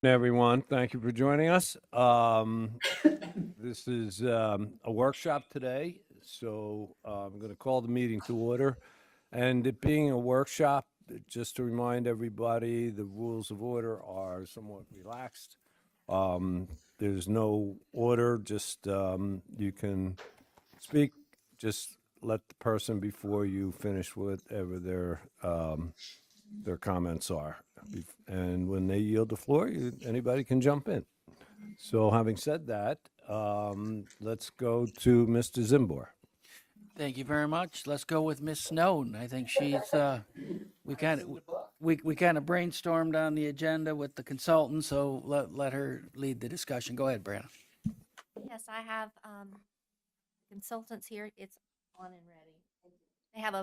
Everyone, thank you for joining us. This is a workshop today, so I'm going to call the meeting to order. And it being a workshop, just to remind everybody, the rules of order are somewhat relaxed. There's no order, just you can speak, just let the person before you finish whatever their comments are. And when they yield the floor, anybody can jump in. So having said that, let's go to Mr. Zimbor. Thank you very much. Let's go with Miss Snowden. I think she's we kind of we kind of brainstormed on the agenda with the consultant, so let her lead the discussion. Go ahead, Brandon. Yes, I have consultants here. It's on and ready. They have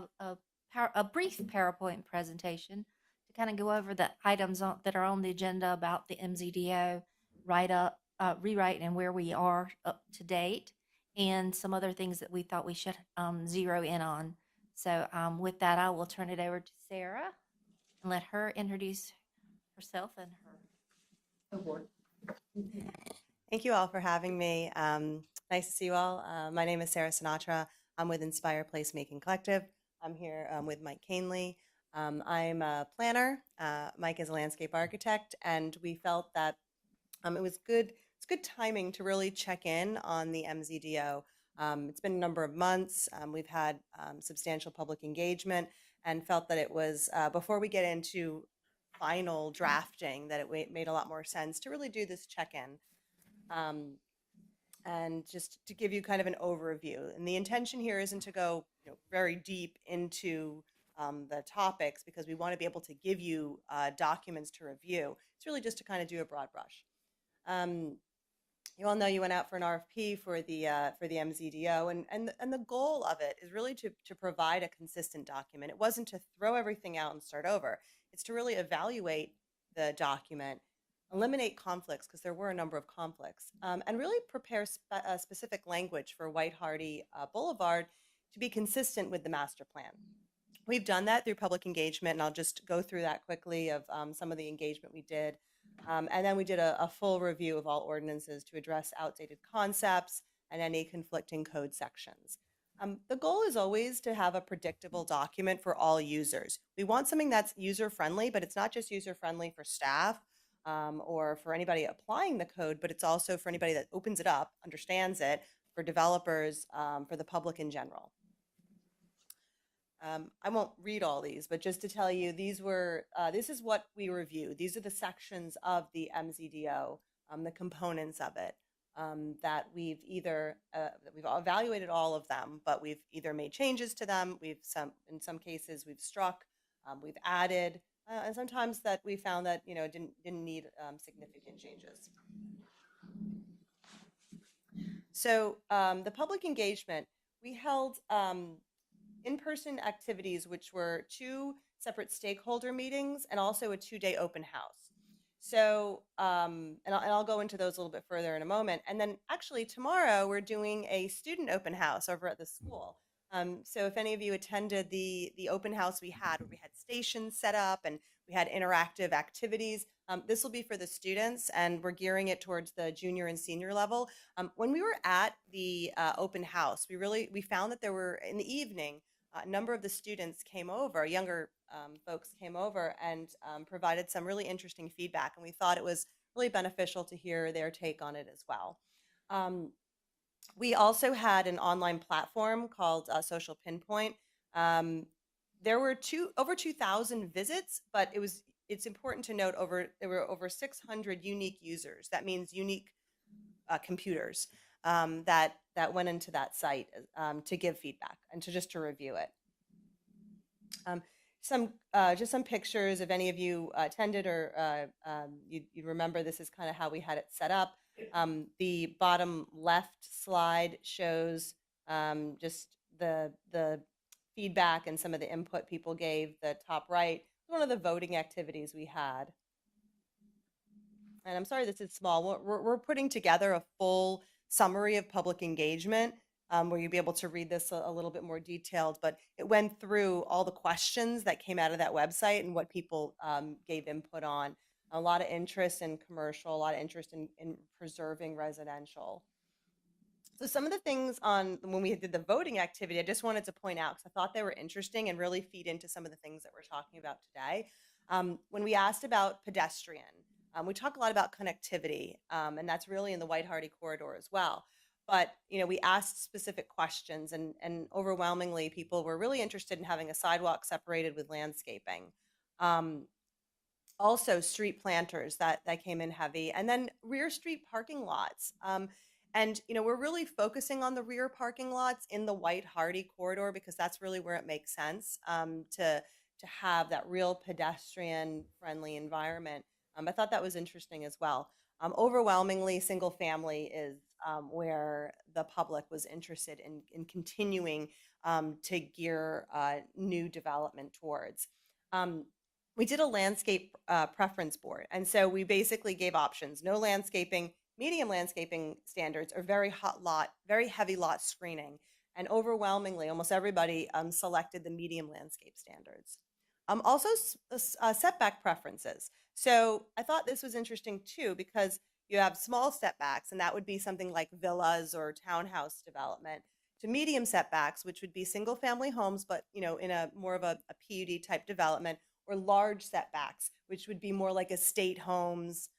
a brief PowerPoint presentation to kind of go over the items that are on the agenda about the MZDO rewrite, and where we are up to date, and some other things that we thought we should zero in on. So with that, I will turn it over to Sarah and let her introduce herself and her board. Thank you all for having me. Nice to see you all. My name is Sarah Sinatra. I'm with Inspire Placemaking Collective. I'm here with Mike Canley. I'm a planner. Mike is a landscape architect, and we felt that it was good. It's good timing to really check in on the MZDO. It's been a number of months. We've had substantial public engagement, and felt that it was before we get into final drafting that it made a lot more sense to really do this check-in. And just to give you kind of an overview. And the intention here isn't to go very deep into the topics, because we want to be able to give you documents to review. It's really just to kind of do a broad brush. You all know you went out for an RFP for the MZDO, and the goal of it is really to provide a consistent document. It wasn't to throw everything out and start over. It's to really evaluate the document, eliminate conflicts, because there were a number of conflicts, and really prepare specific language for White Hardy Boulevard to be consistent with the master plan. We've done that through public engagement, and I'll just go through that quickly of some of the engagement we did. And then we did a full review of all ordinances to address outdated concepts and any conflicting code sections. The goal is always to have a predictable document for all users. We want something that's user-friendly, but it's not just user-friendly for staff or for anybody applying the code, but it's also for anybody that opens it up, understands it, for developers, for the public in general. I won't read all these, but just to tell you, this is what we reviewed. These are the sections of the MZDO, the components of it, that we've evaluated all of them, but we've either made changes to them, in some cases we've struck, we've added, and sometimes that we found that didn't need significant changes. So the public engagement, we held in-person activities, which were 2 separate stakeholder meetings and also a 2-day open house. So, and I'll go into those a little bit further in a moment. And then actually tomorrow we're doing a student open house over at the school. So if any of you attended the open house we had, where we had stations set up and we had interactive activities, this will be for the students, and we're gearing it towards the junior and senior level. When we were at the open house, we found that there were, in the evening, a number of the students came over, younger folks came over, and provided some really interesting feedback, and we thought it was really beneficial to hear their take on it as well. We also had an online platform called Social Pinpoint. There were over 2,000 visits, but it's important to note there were over 600 unique users. That means unique computers that went into that site to give feedback and to review it. Just some pictures. If any of you attended or you remember, this is kind of how we had it set up. The bottom left slide shows just the feedback and some of the input people gave. The top right, one of the voting activities we had. And I'm sorry this is small. We're putting together a full summary of public engagement where you'll be able to read this a little bit more detailed, but it went through all the questions that came out of that website and what people gave input on. a lot of interest in commercial, a lot of interest in preserving residential. So some of the things on when we did the voting activity, I just wanted to point out because I thought they were interesting and really feed into some of the things that we're talking about today. When we asked about pedestrian, we talk a lot about connectivity, and that's really in the White Hardy corridor as well. But we asked specific questions, and overwhelmingly, people were really interested in having a sidewalk separated with landscaping. Also, street planters that came in heavy, and then rear street parking lots. And we're really focusing on the rear parking lots in the White Hardy corridor because that's really where it makes sense to have that real pedestrian friendly environment. I thought that was interesting as well. Overwhelmingly, single family is where the public was interested in continuing to gear new development towards. We did a landscape preference board, and so we basically gave options: no landscaping, medium landscaping standards, or very heavy lot screening. And overwhelmingly, almost everybody selected the medium landscape standards. Also, setback preferences. So I thought this was interesting too, because you have small setbacks, and that would be something like villas or townhouse development, to medium setbacks, which would be single family homes, but in a more of a PUD type development, or large setbacks, which would be more like estate homes,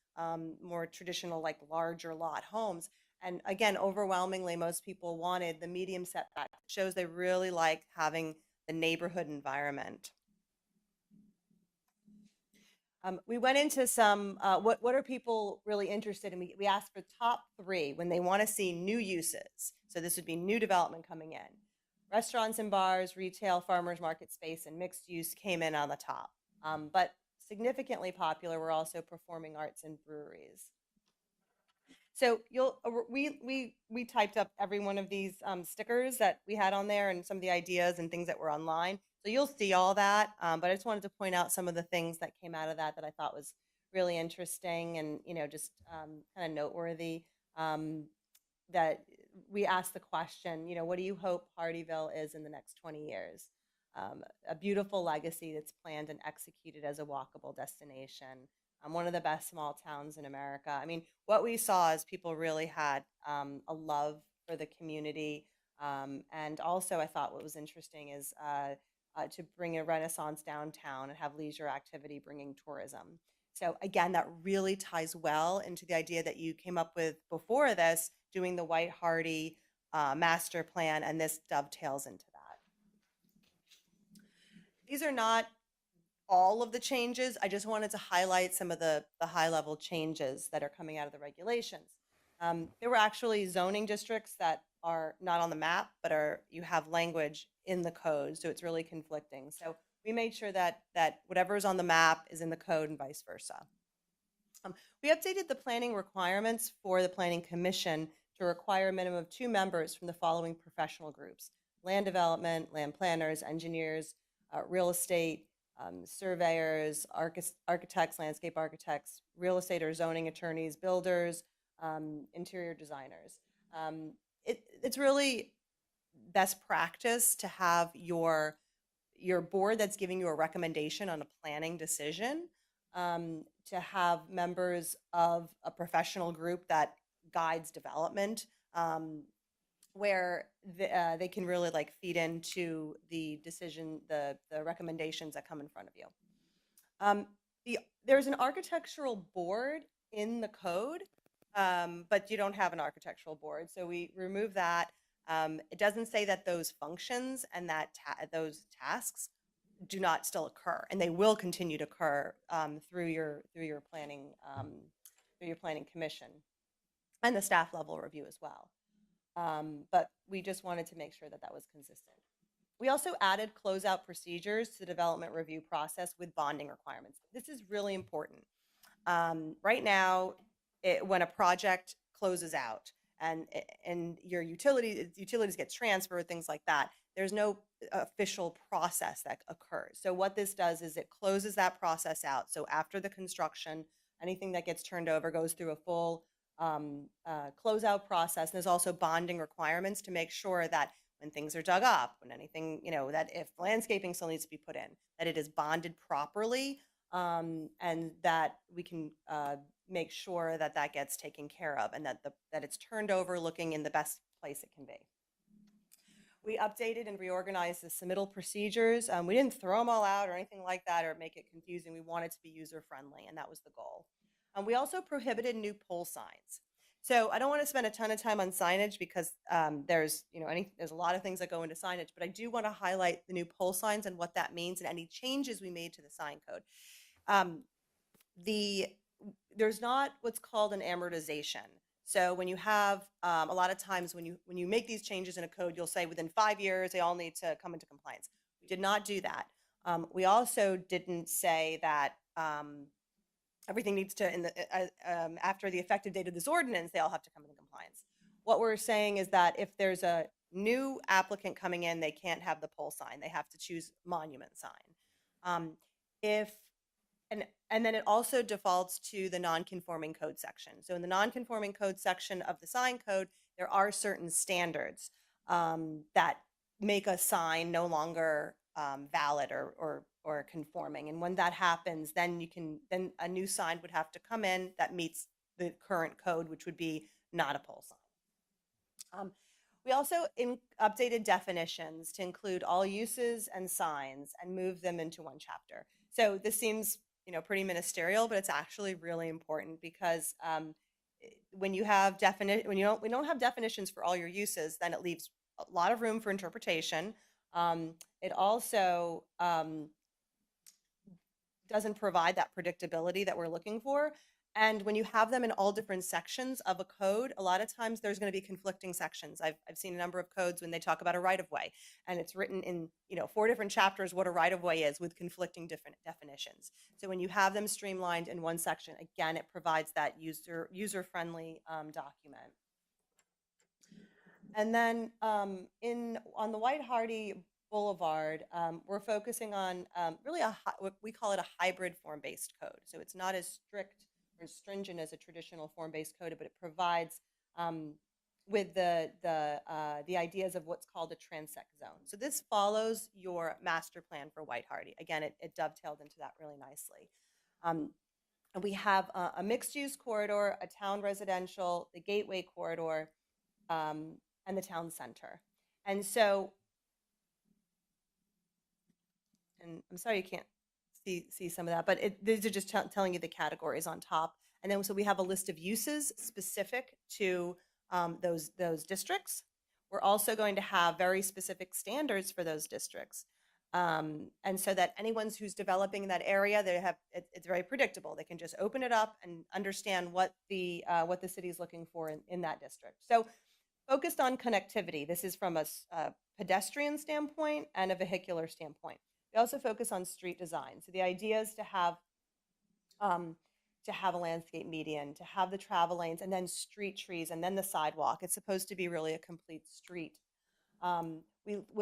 more traditional, like larger lot homes. And again, overwhelmingly, most people wanted the medium setback. It shows they really like having the neighborhood environment. We went into some, what are people really interested in? We asked for top 3 when they want to see new uses. So this would be new development coming in. Restaurants and bars, retail, farmers market space, and mixed use came in on the top. But significantly popular were also performing arts and breweries. So we typed up every one of these stickers that we had on there and some of the ideas and things that were online. So you'll see all that. But I just wanted to point out some of the things that came out of that I thought was really interesting and just kind of noteworthy. That we asked the question, what do you hope Hardeeville is in the next 20 years? A beautiful legacy that's planned and executed as a walkable destination. One of the best small towns in America. I mean, what we saw is people really had a love for the community. And also, I thought what was interesting is to bring a Renaissance downtown and have leisure activity bringing tourism. So again, that really ties well into the idea that you came up with before this, doing the White Hardy master plan, and this dovetails into that. These are not all of the changes. I just wanted to highlight some of the high-level changes that are coming out of the regulations. There were actually zoning districts that are not on the map, but you have language in the code, so it's really conflicting. So we made sure that whatever is on the map is in the code and vice versa. We updated the planning requirements for the Planning Commission to require a minimum of 2 members from the following professional groups: land development, land planners, engineers, real estate, surveyors, architects, landscape architects, real estate or zoning attorneys, builders, interior designers. It's really best practice to have your board that's giving you a recommendation on a planning decision, to have members of a professional group that guides development, where they can really feed into the decision, the recommendations that come in front of you. There's an architectural board in the code, but you don't have an architectural board, so we remove that. It doesn't say that those functions and that those tasks do not still occur, and they will continue to occur through your planning commission and the staff level review as well. But we just wanted to make sure that was consistent. We also added closeout procedures to the development review process with bonding requirements. This is really important. Right now, when a project closes out and your utilities get transferred, things like that, there's no official process that occurs. So what this does is it closes that process out. So after the construction, anything that gets turned over goes through a full closeout process. And there's also bonding requirements to make sure that when things are dug up, when anything, that if landscaping still needs to be put in, that it is bonded properly, and that we can make sure that that gets taken care of and that it's turned over looking in the best place it can be. We updated and reorganized the submittal procedures. We didn't throw them all out or anything like that or make it confusing. We wanted to be user-friendly, and that was the goal. We also prohibited new pole signs. So I don't want to spend a ton of time on signage because there's a lot of things that go into signage, but I do want to highlight the new pole signs and what that means and any changes we made to the sign code. There's not what's called an amortization. So when you have a lot of times when you make these changes in a code, you'll say within 5 years they all need to come into compliance. We did not do that. We also didn't say that everything needs to after the effective date of this ordinance they all have to come into compliance. What we're saying is that if there's a new applicant coming in, they can't have the pole sign. They have to choose monument sign. And then it also defaults to the non-conforming code section. So in the non-conforming code section of the sign code, there are certain standards that make a sign no longer valid or conforming. And when that happens, then a new sign would have to come in that meets the current code, which would be not a pole sign. We also updated definitions to include all uses and signs and move them into one chapter. So this seems pretty ministerial, but it's actually really important because when we don't have definitions for all your uses, then it leaves a lot of room for interpretation. It also doesn't provide that predictability that we're looking for. And when you have them in all different sections of a code, a lot of times there's going to be conflicting sections. I've seen a number of codes when they talk about a right-of-way, and it's written in 4 different chapters what a right-of-way is with conflicting different definitions. So when you have them streamlined in one section, again, it provides that user-friendly document. And then on the White Hardy Boulevard, we're focusing on really what we call it a hybrid form-based code. So it's not as strict or stringent as a traditional form-based code, but it provides with the ideas of what's called a transect zone. So this follows your master plan for White Hardy. Again, it dovetailed into that really nicely. And we have a mixed-use corridor, a town residential, the gateway corridor, and the town center. And so, and I'm sorry you can't see some of that, but these are just telling you the categories on top. And then so we have a list of uses specific to those districts. We're also going to have very specific standards for those districts. And so that anyone who's developing that area, it's very predictable. They can just open it up and understand what the city is looking for in that district. So focused on connectivity. This is from a pedestrian standpoint and a vehicular standpoint. We also focus on street design. So the idea is to have a landscape median, to have the travel lanes, and then street trees, and then the sidewalk. It's supposed to be really a complete street. When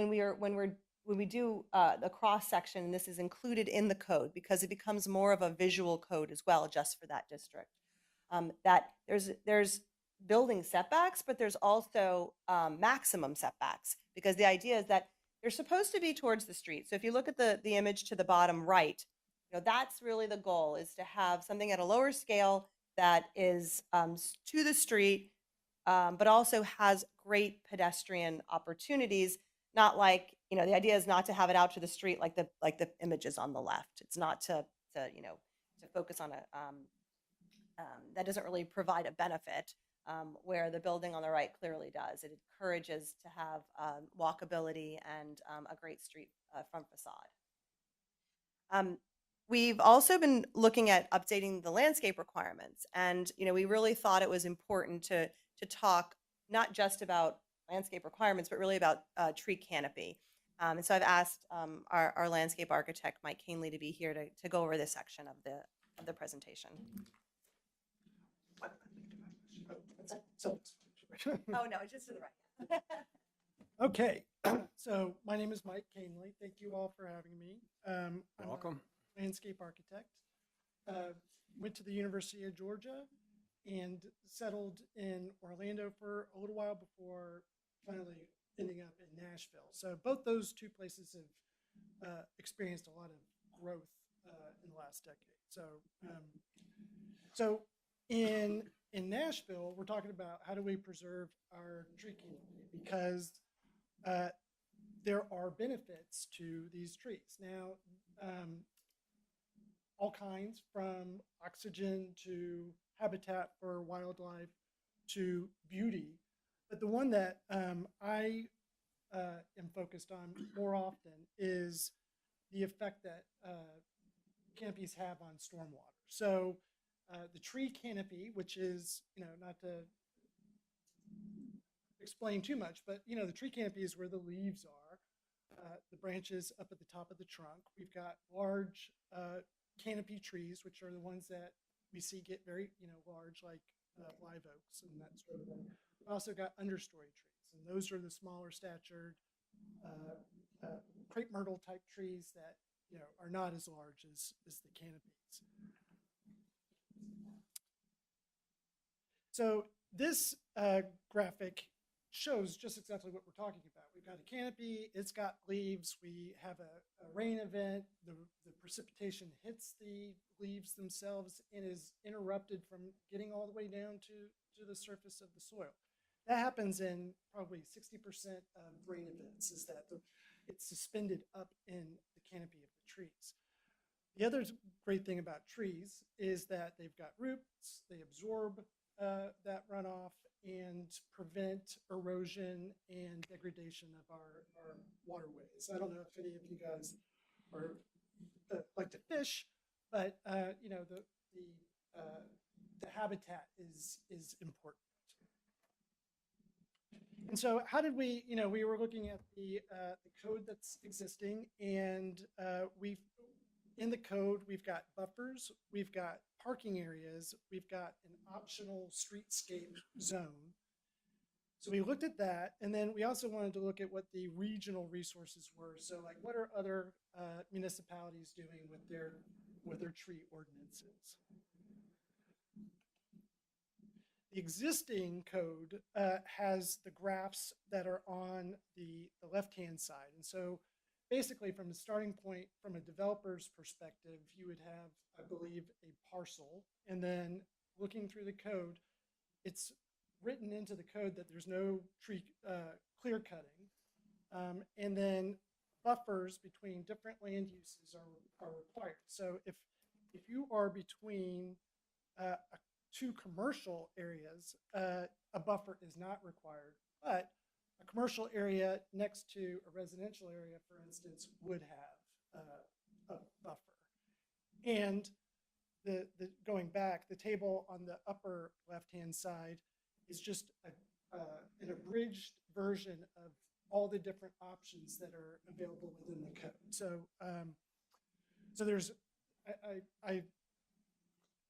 we do the cross section, this is included in the code because it becomes more of a visual code as well, just for that district. That there's building setbacks, but there's also maximum setbacks, because the idea is that they're supposed to be towards the street. So if you look at the image to the bottom right, that's really the goal, is to have something at a lower scale that is to the street, but also has great pedestrian opportunities. Not like, the idea is not to have it out to the street like the images on the left. It's not to focus on that doesn't really provide a benefit. Where the building on the right clearly does. It encourages to have walkability and a great street front facade. We've also been looking at updating the landscape requirements, and we really thought it was important to talk not just about landscape requirements, but really about tree canopy. And so I've asked our landscape architect, Mike Canley, to be here to go over this section of the presentation. Oh, no, it's just to the right. Okay, so my name is Mike Canley. Thank you all for having me. I'm Welcome. a landscape architect. Went to the University of Georgia and settled in Orlando for a little while before finally ending up in Nashville. So both those two places have experienced a lot of growth in the last decade. So in Nashville, we're talking about how do we preserve our tree canopy, because there are benefits to these trees. Now, all kinds, from oxygen to habitat for wildlife to beauty. But the one that I am focused on more often is the effect that canopies have on stormwater. So the tree canopy, which is, not to explain too much, but the tree canopy is where the leaves are, the branches up at the top of the trunk. We've got large canopy trees, which are the ones that we see get very large, like live oaks and that sort of thing. We've also got understory trees, and those are the smaller statured crepe myrtle type trees that are not as large as the canopies. So this graphic shows just exactly what we're talking about. We've got a canopy, it's got leaves, we have a rain event, the precipitation hits the leaves themselves and is interrupted from getting all the way down to the surface of the soil. That happens in probably 60% of rain events, is that it's suspended up in the canopy of the trees. The other great thing about trees is that they've got roots, they absorb that runoff and prevent erosion and degradation of our waterways. I don't know if any of you guys are like to fish, but the habitat is important. And so how did we, we were looking at the code that's existing, and in the code, we've got buffers, we've got parking areas, we've got an optional streetscape zone. So we looked at that, and then we also wanted to look at what the regional resources were. So like, what are other municipalities doing with their tree ordinances? The existing code has the graphs that are on the left-hand side. And so basically, from the starting point, from a developer's perspective, you would have, I believe, a parcel. And then looking through the code, it's written into the code that there's no tree clear cutting. And then buffers between different land uses are required. So if you are between two commercial areas, a buffer is not required. But a commercial area next to a residential area, for instance, would have a buffer. And going back, the table on the upper left-hand side is just an abridged version of all the different options that are available within the code. So, so there's,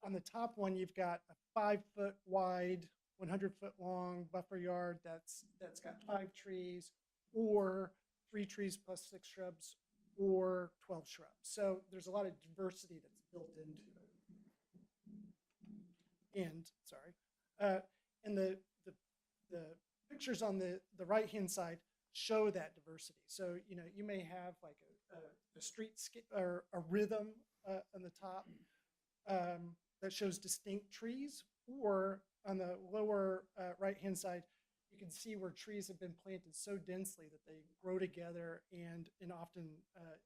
on the top one, you've got a 5-foot wide, 100-foot long buffer yard that's got 5 trees, or 3 trees plus 6 shrubs, or 12 shrubs. So there's a lot of diversity that's built into it. And the pictures on the right-hand side show that diversity. So you may have like a street or a rhythm on the top that shows distinct trees, or on the lower right-hand side, you can see where trees have been planted so densely that they grow together, and often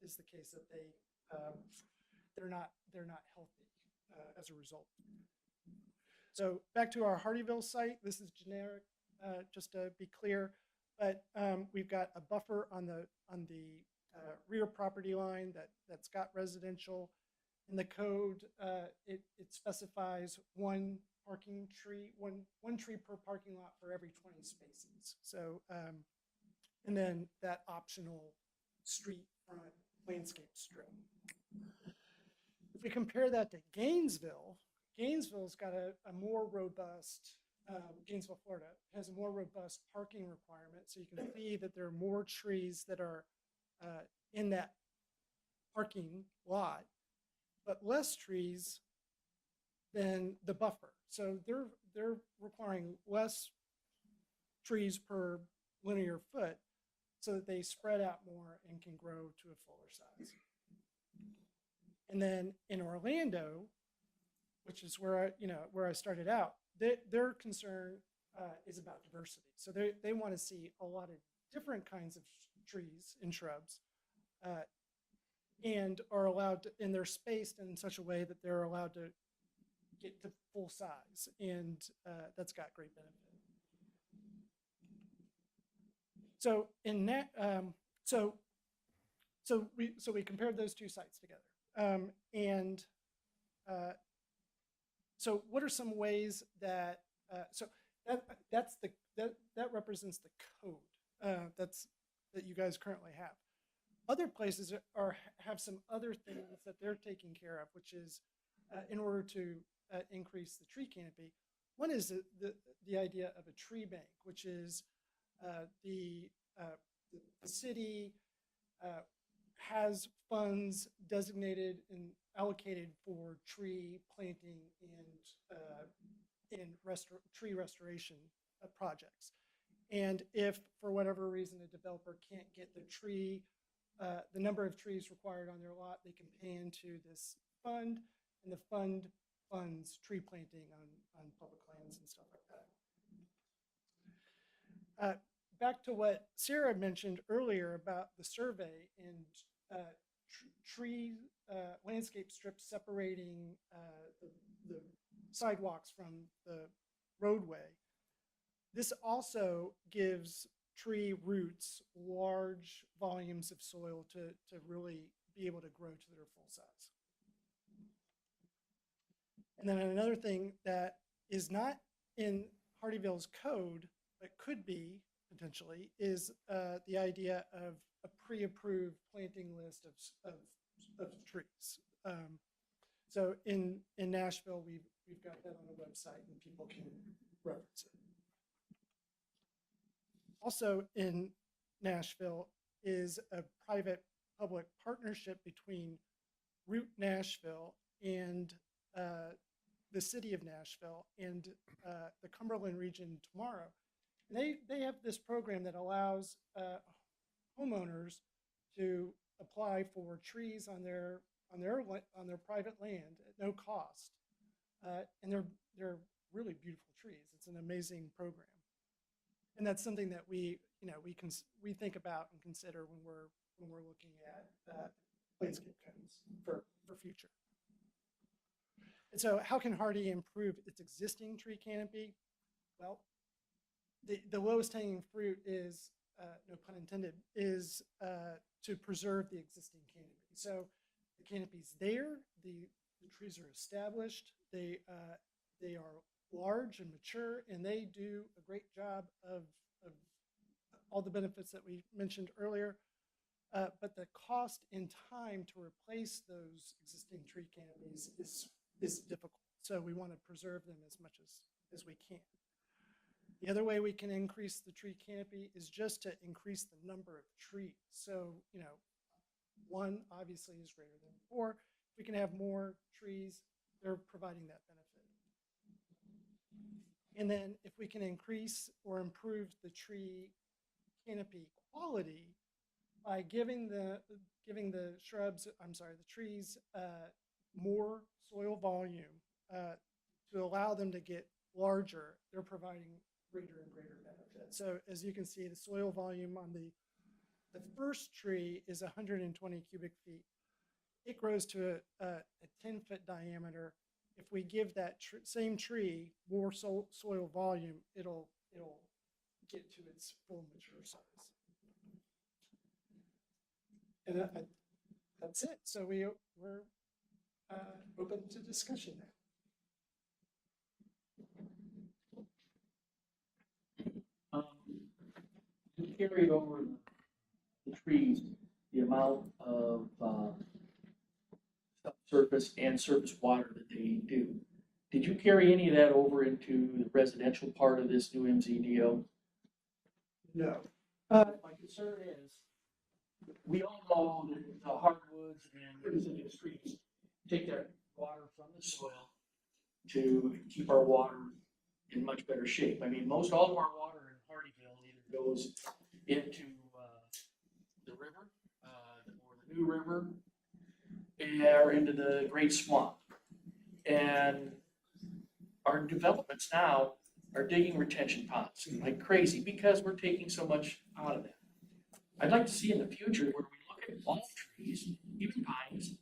is the case that they're not healthy as a result. So back to our Hardeeville site. This is generic, just to be clear, but we've got a buffer on the rear property line that's got residential. In the code, it specifies one tree per parking lot for every 20 spaces. So, and then that optional street front landscape strip. If we compare that to Gainesville's got a more robust, Gainesville, Florida, has a more robust parking requirement. So you can see that there are more trees that are in that parking lot, but less trees than the buffer. So they're requiring less trees per linear foot so that they spread out more and can grow to a fuller size. And then in Orlando, which is where I started out, their concern is about diversity. So they want to see a lot of different kinds of trees and shrubs, and are allowed to, and they're spaced in such a way that they're allowed to get to full size, and that's got great benefit. So in that, so we compared those two sites together, and so what are some ways that that represents the code that you guys currently have. Other places have some other things that they're taking care of, which is in order to increase the tree canopy. One is the idea of a tree bank, which is the city has funds designated and allocated for tree planting and tree restoration projects. And if for whatever reason a developer can't get the number of trees required on their lot, they can pay into this fund, and the fund funds tree planting on public lands and stuff like that. Back to what Sarah mentioned earlier about the survey and tree landscape strips separating the sidewalks from the roadway. This also gives tree roots large volumes of soil to really be able to grow to their full size. And then another thing that is not in Hardeeville's code, but could be potentially, is the idea of a pre-approved planting list of trees. So in Nashville, we've got that on the website and people can reference it. Also in Nashville is a private-public partnership between Root Nashville and the city of Nashville and the Cumberland region tomorrow. And they have this program that allows homeowners to apply for trees on their private land at no cost, and they're really beautiful trees. It's an amazing program. And that's something that we think about and consider when we're looking at landscape codes for future. And so, how can Hardee improve its existing tree canopy? Well, the lowest hanging fruit is, no pun intended, is to preserve the existing canopy. So the canopy's there, the trees are established, they are large and mature, and they do a great job of all the benefits that we mentioned earlier. But the cost and time to replace those existing tree canopies is difficult. So we want to preserve them as much as we can. The other way we can increase the tree canopy is just to increase the number of trees. So, one obviously is greater than 4. If we can have more trees, they're providing that benefit. And then if we can increase or improve the tree canopy quality by giving the trees more soil volume to allow them to get larger, they're providing greater and greater benefit. So as you can see, the soil volume on the first tree is 120 cubic feet. It grows to a 10-foot diameter. If we give that same tree more soil volume, it'll get to its full mature size. And that's it. So we're open to discussion now. To carry over the trees, the amount of subsurface and surface water that they do. Did you carry any of that over into the residential part of this new MZDO? No. My concern is, we all know that the hardwoods and deciduous trees take that water from the soil to keep our water in much better shape. I mean, most all of our water in Hardeeville either goes into the river or the New River, are into the Great Swamp. And our developments now are digging retention ponds like crazy because we're taking so much out of them. I'd like to see in the future where we look at all trees, even pines,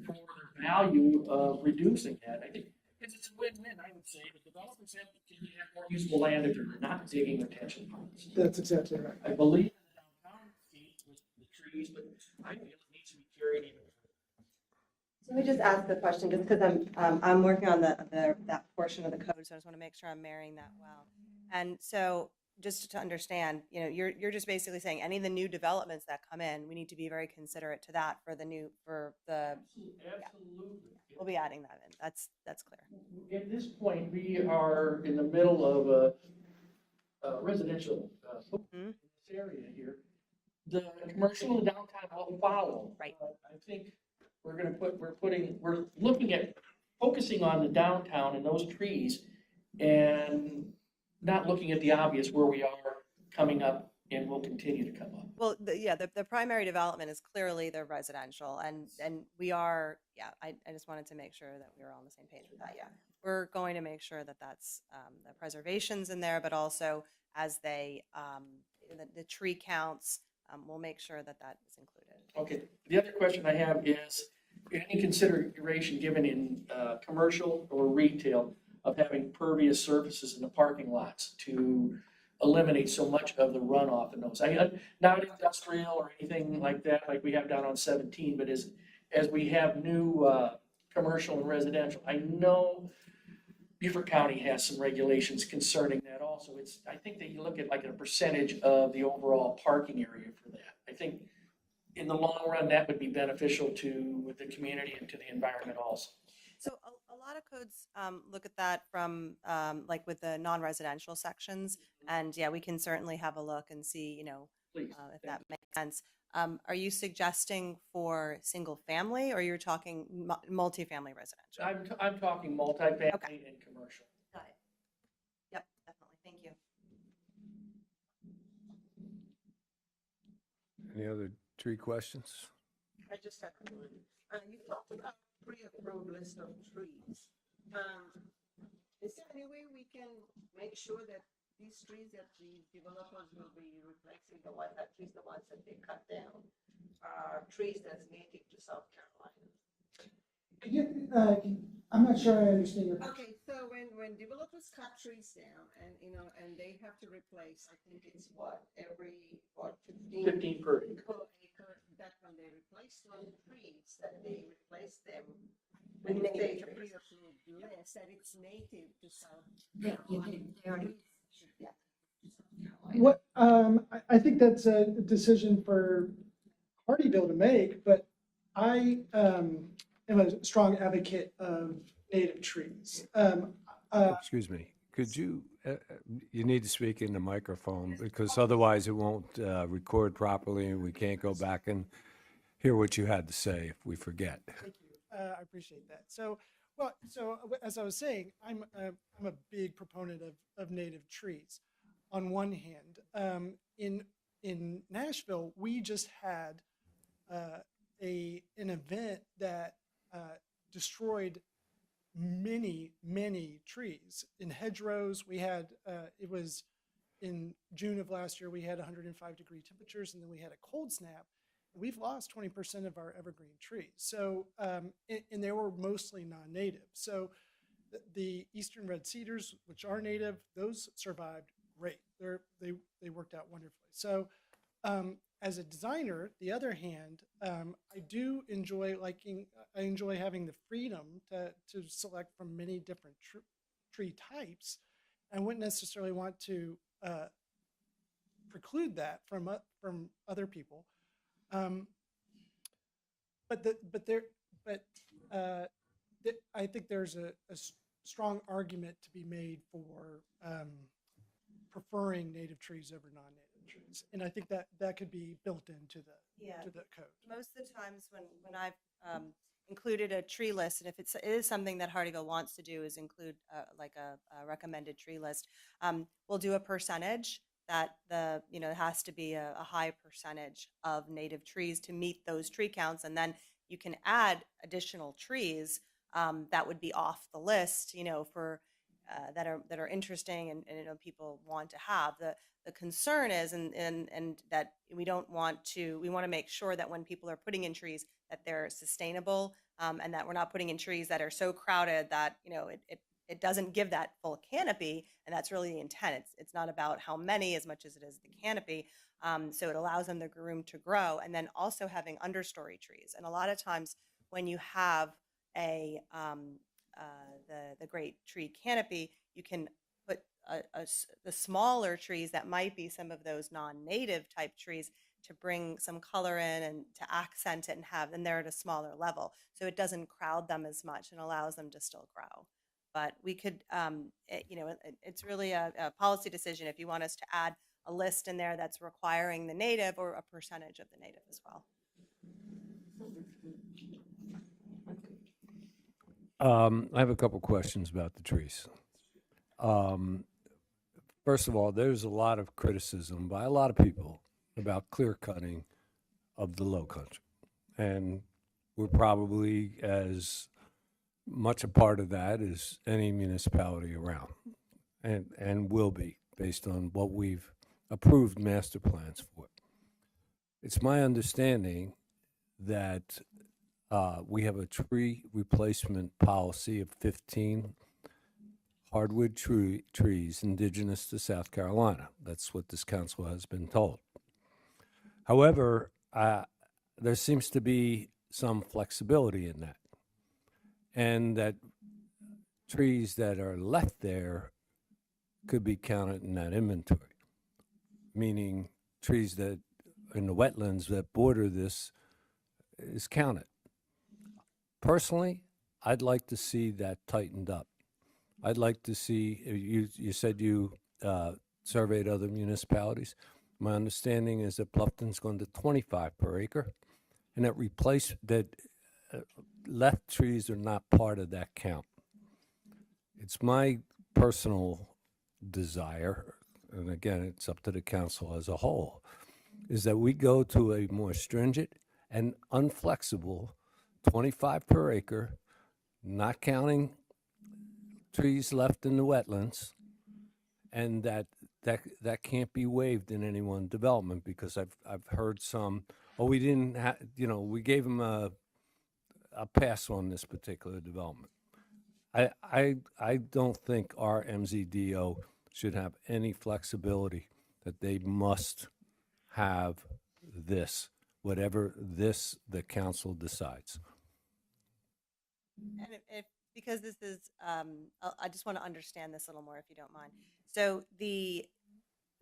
for their value of reducing that. I think it's a win-win, I would say. The developers have more usable land if they're not digging retention ponds. That's exactly right. I believe in the downtown piece with the trees, but I feel it needs to be carried even further. So let me just ask the question, just because I'm working on that portion of the code, so I just want to make sure I'm marrying that well. And so, just to understand, you know, you're just basically saying any of the new developments that come in, we need to be very considerate to that for the Absolutely. we'll be adding that in. That's clear. At this point, we are in the middle of a residential in this area here. The commercial and the downtown will follow. Right. I think we're looking at focusing on the downtown and those trees and not looking at the obvious where we are coming up and will continue to come up. Well, the primary development is clearly the residential, and we are, I just wanted to make sure that we were all on the same page with that, We're going to make sure that that's, the preservation's in there, but also as the tree counts, we'll make sure that that is included. Okay, the other question I have is, any consideration given in commercial or retail of having pervious surfaces in the parking lots to eliminate so much of the runoff in those? Not industrial or anything like that, like we have down on 17, but as we have new commercial and residential, I know Beaufort County has some regulations concerning that also. I think that you look at like a percentage of the overall parking area for that. I think in the long run, that would be beneficial to the community and to the environment also. So a lot of codes look at that from like with the non-residential sections, and we can certainly have a look and see, you know, Please. if that makes sense. Are you suggesting for single family, or you're talking multifamily residential? I'm talking multifamily and commercial. Got it. Yep, definitely. Thank you. Any other tree questions? I just have one. You talked about pre-approved list of trees. Is there any way we can make sure that these trees that the developers will be replacing, at least the ones that they cut down, are trees that's native to South Carolina? Could you, I'm not sure I understand your question. Okay, so when developers cut trees down and, and they have to replace, I think it's every 15 per acre. per acre, that when they replace those trees, that they replace them with a pre-approved list, that it's native to South Carolina. What, I think that's a decision for Hardeeville to make, but I am a strong advocate of native trees. Excuse me, could you, you need to speak in the microphone because otherwise it won't record properly and we can't go back and hear what you had to say if we forget. Thank you. I appreciate that. So as I was saying, I'm a big proponent of native trees. On one hand, in Nashville, we just had an event that destroyed many trees. In hedgerows, we had it was in June of last year. We had 105-degree temperatures, and then we had a cold snap. We've lost 20% of our evergreen trees. So, and they were mostly non-native. So, the eastern red cedars, which are native, those survived great. They worked out wonderfully. So, as a designer, the other hand, I do enjoy I enjoy having the freedom to select from many different tree types. I wouldn't necessarily want to preclude that from other people. I think there's a strong argument to be made for preferring native trees over non-native trees, and I think that could be built into the code. Most of the times when I've included a tree list, and if it is something that Hardeeville wants to do, is include like a recommended tree list, we'll do a percentage that it has to be a high percentage of native trees to meet those tree counts, and then you can add additional trees that would be off the list, for that are interesting and people want to have. The concern is and that we want to make sure that when people are putting in trees that they're sustainable, and that we're not putting in trees that are so crowded that it doesn't give that full canopy, and that's really the intent. It's not about how many as much as it is the canopy. So it allows them the room to grow, and then also having understory trees. And a lot of times when you have the great tree canopy, you can put the smaller trees that might be some of those non-native type trees to bring some color in and to accent it and they're at a smaller level. So it doesn't crowd them as much and allows them to still grow. But we could, it's really a policy decision if you want us to add a list in there that's requiring the native or a percentage of the native as well. I have a couple questions about the trees. First of all, there's a lot of criticism by a lot of people about clear cutting of the low country. And we're probably as much a part of that as any municipality around, and will be based on what we've approved master plans for. It's my understanding that we have a tree replacement policy of 15 hardwood trees indigenous to South Carolina. That's what this council has been told. However, there seems to be some flexibility in that, and that trees that are left there could be counted in that inventory, meaning trees that in the wetlands that border this is counted. Personally, I'd like to see that tightened up. I'd like to see, you said you surveyed other municipalities. My understanding is that Bluffton's going to 25 per acre, and that left trees are not part of that count. It's my personal desire, and again, it's up to the council as a whole, is that we go to a more stringent and unflexible 25 per acre, not counting trees left in the wetlands, and that can't be waived in any one development, because I've heard some, we didn't have, we gave them a pass on this particular development. I don't think our MZDO should have any flexibility that they must have this, whatever the council decides. And because this is, I just want to understand this a little more, if you don't mind. So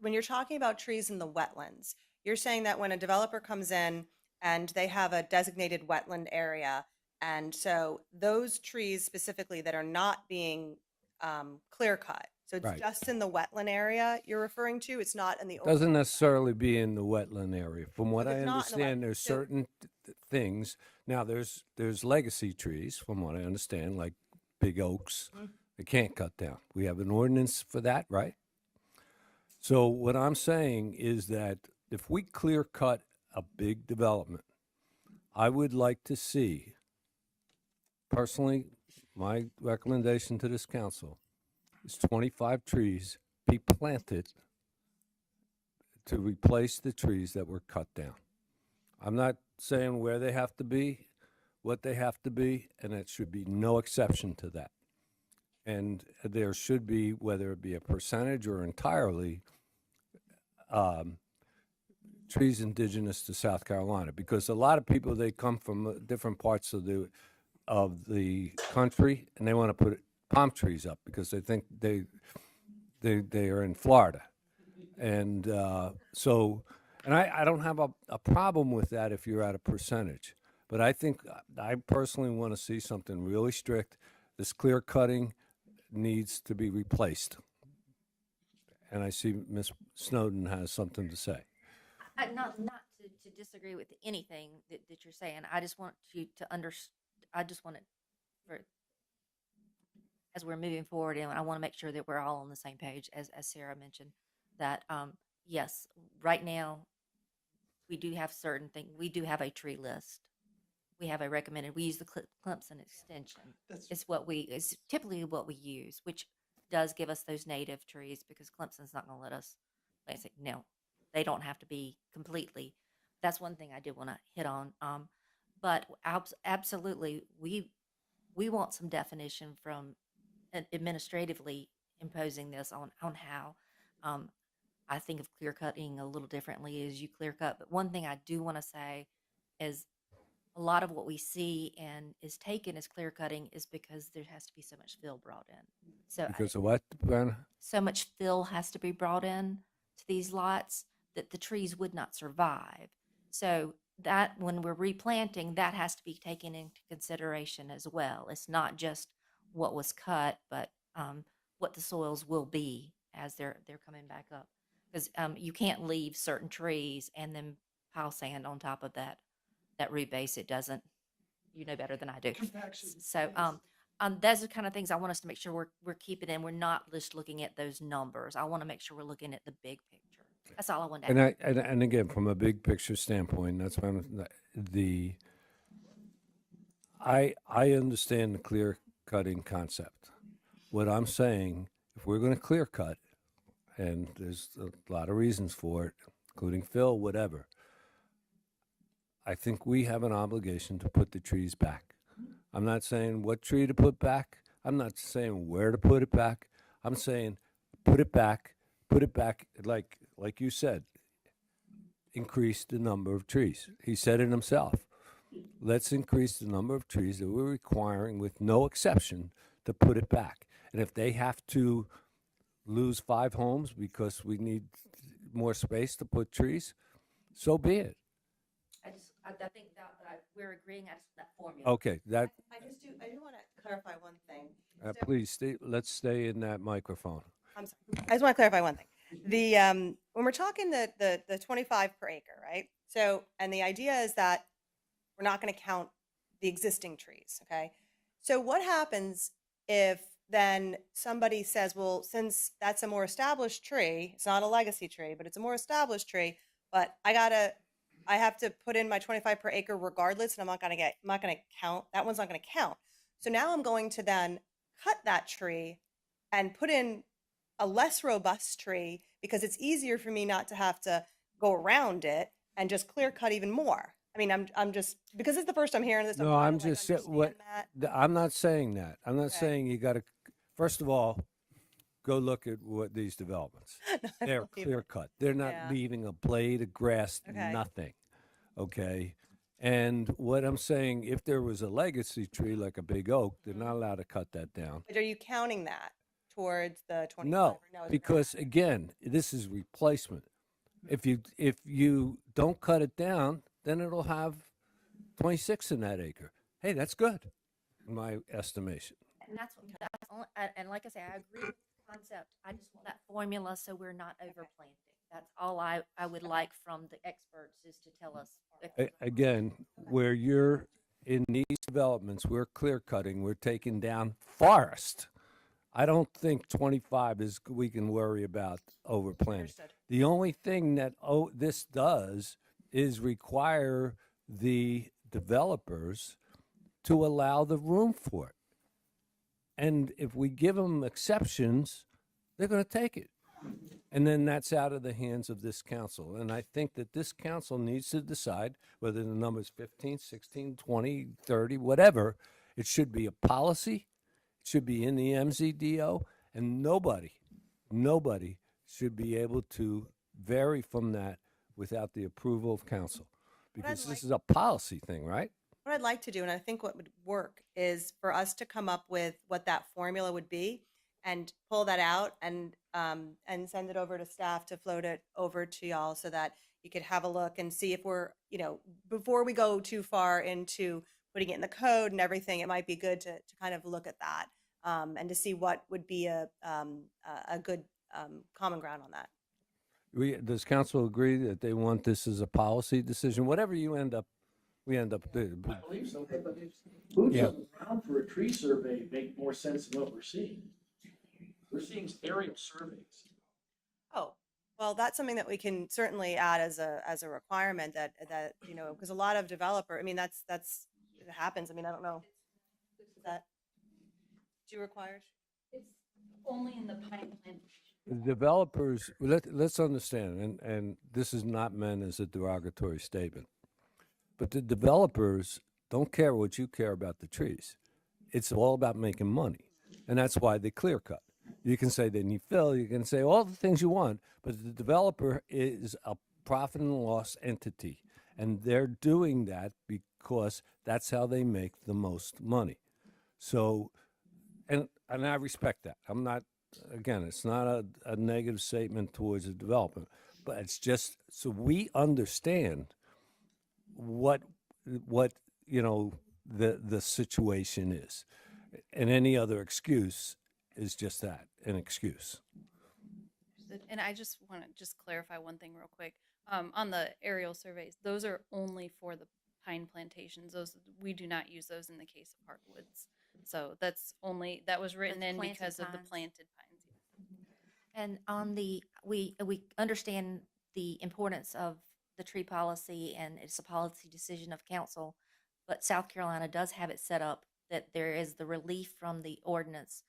when you're talking about trees in the wetlands, you're saying that when a developer comes in and they have a designated wetland area, and so those trees specifically that are not being clear cut, so it's Right. just in the wetland area you're referring to, it's not in the open. Doesn't necessarily be in the wetland area. From what If I it's not in the understand, there's so- certain things. Now, there's legacy trees, from what I understand, like big oaks. They can't cut down. We have an ordinance for that, right? So what I'm saying is that if we clear cut a big development, I would like to see, personally, my recommendation to this council is 25 trees be planted to replace the trees that were cut down. I'm not saying where they have to be, what they have to be, and it should be no exception to that. And there should be, whether it be a percentage or entirely, trees indigenous to South Carolina, because a lot of people, they come from different parts of the country, and they want to put palm trees up because they think they are in Florida. And and I don't have a problem with that if you're at a percentage. But I think I personally want to see something really strict. This clear cutting needs to be replaced. And I see Ms. Snowden has something to say. Not to disagree with anything that you're saying. I just want you to I just want it for, as we're moving forward, and I want to make sure that we're all on the same page, as Sarah mentioned, that, yes, right now, we do have certain things, we do have a tree list. we have a recommended, we use the Clemson extension. That's Is typically what we use, which does give us those native trees because Clemson's not going to let us, like I say, no, they don't have to be completely. That's one thing I did want to hit on. But absolutely, we want some definition from administratively imposing this on how. I think of clear cutting a little differently as you clear cut. But one thing I do want to say is a lot of what we see and is taken as clear cutting is because there has to be so much fill brought in. So Because of what, Brianna? so much fill has to be brought in to these lots that the trees would not survive. So that when we're replanting, that has to be taken into consideration as well. It's not just what was cut, but what the soils will be as they're coming back up. Because you can't leave certain trees and then pile sand on top of that root base. It doesn't. You know better than I do. compaction. So those are the kind of things I want us to make sure we're keeping in. We're not just looking at those numbers. I want to make sure we're looking at the big picture. That's all I want to add. And again, from a big picture standpoint, that's why I understand the clear cutting concept. What I'm saying, if we're going to clear cut, and there's a lot of reasons for it, including fill, whatever, I think we have an obligation to put the trees back. I'm not saying what tree to put back. I'm not saying where to put it back. I'm saying put it back like you said, increase the number of trees. He said it himself. Let's increase the number of trees that we're requiring with no exception to put it back. And if they have to lose 5 homes because we need more space to put trees, so be it. I think that we're agreeing as to that formula. Okay, that I do want to clarify one thing. So- please let's stay in that microphone. I'm sorry. I just want to clarify one thing. The when we're talking the 25 per acre, right? So, and the idea is that we're not going to count the existing trees, okay? So what happens if then somebody says, well, since that's a more established tree, it's not a legacy tree, but it's a more established tree, but I have to put in my 25 per acre regardless, and I'm not going to count, that one's not going to count. So now I'm going to then cut that tree and put in a less robust tree because it's easier for me not to have to go around it and just clear cut even more. I mean, I'm just, because it's the first I'm hearing this. No, trying I'm to, like, just saying what understand I'm not saying that. I'm not Okay. saying you got to. First of all, go look at what these developments. that. I They're believe clear it. cut. They're not Yeah. leaving a blade of grass, Okay. nothing. Okay. And what I'm saying, if there was a legacy tree like a big oak, they're not allowed to cut that down. But are you counting that towards the 25? No, or no, it's because not? again, this is replacement. If you don't cut it down, then it'll have 26 in that acre. Hey, that's good, in my estimation. And that's only, and like I say, I agree with the concept. I just want that formula so we're not overplanting. That's all I would like from the experts is to tell us. if there's a- Again, where you're in these developments, we're clear cutting, we're taking down forest. I don't think 25 is, we can worry about overplanting. Understood. The only thing that this does is require the developers to allow the room for it. And if we give them exceptions, they're going to take it. And then that's out of the hands of this council. And I think that this council needs to decide whether the number is 15, 16, 20, 30, whatever. It should be a policy. It should be in the MZDO. And nobody should be able to vary from that without the approval of council. Because this is a policy thing, right? What I'd like to do, and I think what would work, is for us to come up with what that formula would be and pull that out and send it over to staff to float it over to y'all so that you could have a look and see if we're, before we go too far into putting it in the code and everything, it might be good to kind of look at that and to see what would be a good common ground on that. Does council agree that they want this as a policy decision? Whatever we end up doing. I believe so, but moves Yeah. on the ground for a tree survey make more sense than what we're seeing. We're seeing aerial surveys. Oh, well, that's something that we can certainly add as a requirement that because a lot of developer, I mean, that's it happens. I mean, I don't know. Is that, do you require? It's only in the pine plantation. The developers, let's understand, and this is not meant as a derogatory statement, but the developers don't care what you care about the trees. It's all about making money, and that's why they clear cut. You can say they need fill, you can say all the things you want, but the developer is a profit and loss entity, and they're doing that because that's how they make the most money. So, and I respect that. I'm not, again, it's not a negative statement towards the developer, but it's just so we understand what the situation is, and any other excuse is just that, an excuse. And I just want to just clarify one thing real quick. On the aerial surveys, those are only for the pine plantations. Those, we do not use those in the case of hardwoods. So that's only, that was written Those in planted because of the pines. planted pines. And on the, we understand the importance of the tree policy, and it's a policy decision of council, but South Carolina does have it set up that there is the relief from the ordinance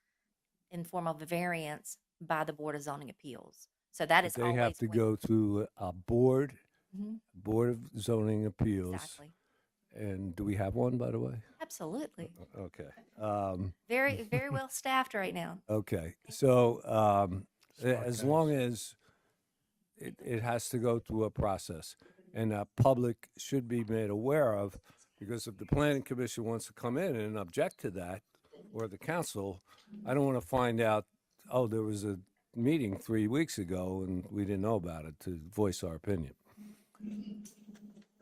in form of a variance by the Board of Zoning Appeals. So that is They always. have to when- go through a board Mhm, of zoning appeals. Exactly. And do we have one, by the way? Absolutely. Okay. Very, very well staffed right now. Okay. So as long as it has to go through a process, and the public should be made aware of, because if the planning commission wants to come in and object to that, or the council, I don't want to find out, oh, there was a meeting 3 weeks ago and we didn't know about it, to voice our opinion.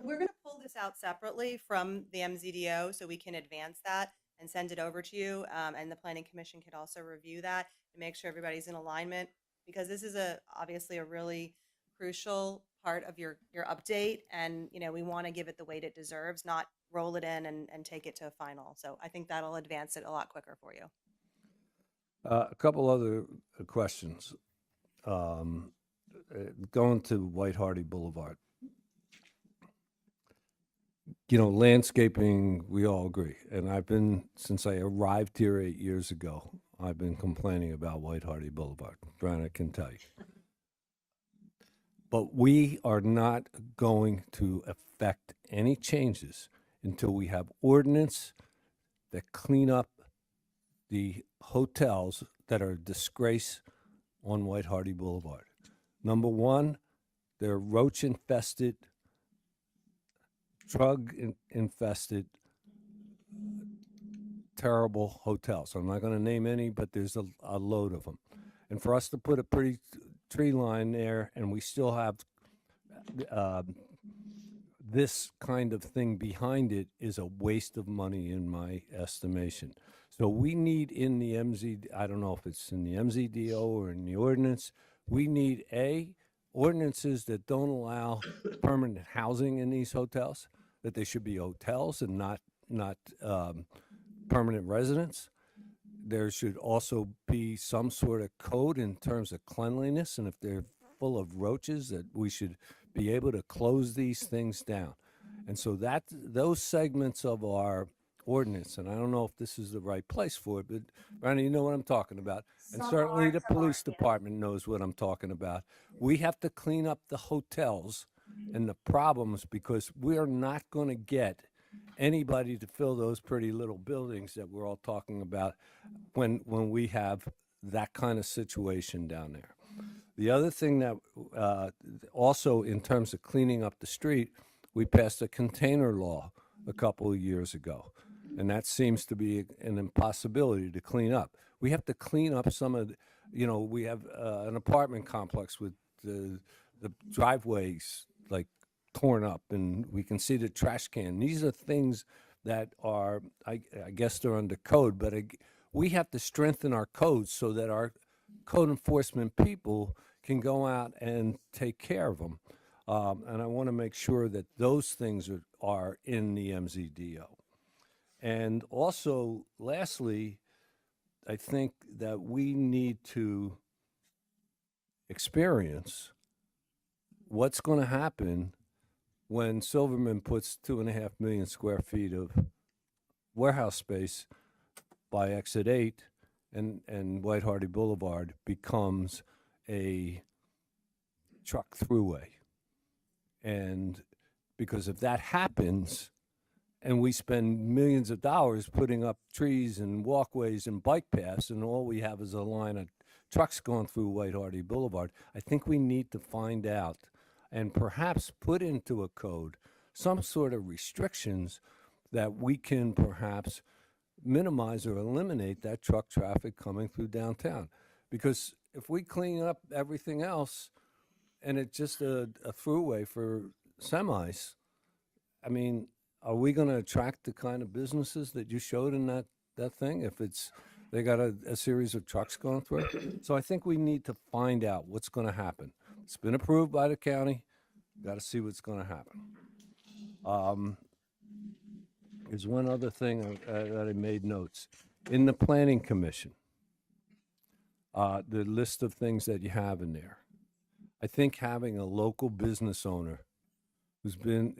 We're going to pull this out separately from the MZDO so we can advance that and send it over to you. And the planning commission could also review that to make sure everybody's in alignment, because this is obviously a really crucial part of your update. And, we want to give it the weight it deserves, not roll it in and take it to a final. So I think that'll advance it a lot quicker for you. A couple other questions. Going to White Hardy Boulevard. Landscaping, we all agree. And I've been, since I arrived here 8 years ago, I've been complaining about White Hardy Boulevard. Brandon can tell you. But we are not going to affect any changes until we have ordinance that clean up the hotels that are a disgrace on White Hardy Boulevard. Number one, they're roach infested, drug infested, terrible hotels. I'm not going to name any, but there's a load of them. And for us to put a pretty tree line there, and we still have this kind of thing behind it, is a waste of money in my estimation. So we need in the I don't know if it's in the MZDO or in the ordinance, we need ordinances that don't allow permanent housing in these hotels, that they should be hotels and not permanent residents. There should also be some sort of code in terms of cleanliness, and if they're full of roaches, that we should be able to close these things down. And so those segments of our ordinance, and I don't know if this is the right place for it, but Ronnie, you know what I'm talking about. And certainly the police department knows what I'm talking about. We have to clean up the hotels and the problems, because we are not going to get anybody to fill those pretty little buildings that we're all talking about when we have that kind of situation down there. The other thing that also in terms of cleaning up the street, we passed a container law a couple of years ago, and that seems to be an impossibility to clean up. We have to clean up some of, we have an apartment complex with the driveways like torn up, and we can see the trash can. These are things that are, I guess they're under code, but we have to strengthen our codes so that our code enforcement people can go out and take care of them. And I want to make sure that those things are in the MZDO. And also, lastly, I think that we need to experience what's going to happen when Silverman puts 2.5 million square feet of warehouse space by exit 8 and White Hardy Boulevard becomes a truck throughway. And because if that happens, and we spend millions of dollars putting up trees and walkways and bike paths, and all we have is a line of trucks going through White Hardy Boulevard, I think we need to find out and perhaps put into a code some sort of restrictions that we can perhaps minimize or eliminate that truck traffic coming through downtown. Because if we clean up everything else and it's just a throughway for semis, I mean, are we going to attract the kind of businesses that you showed in that thing if it's they got a series of trucks going through it? So I think we need to find out what's going to happen. It's been approved by the county. Got to see what's going to happen. There's one other thing that I made notes. In the Planning Commission, the list of things that you have in there, I think having a local business owner who's been,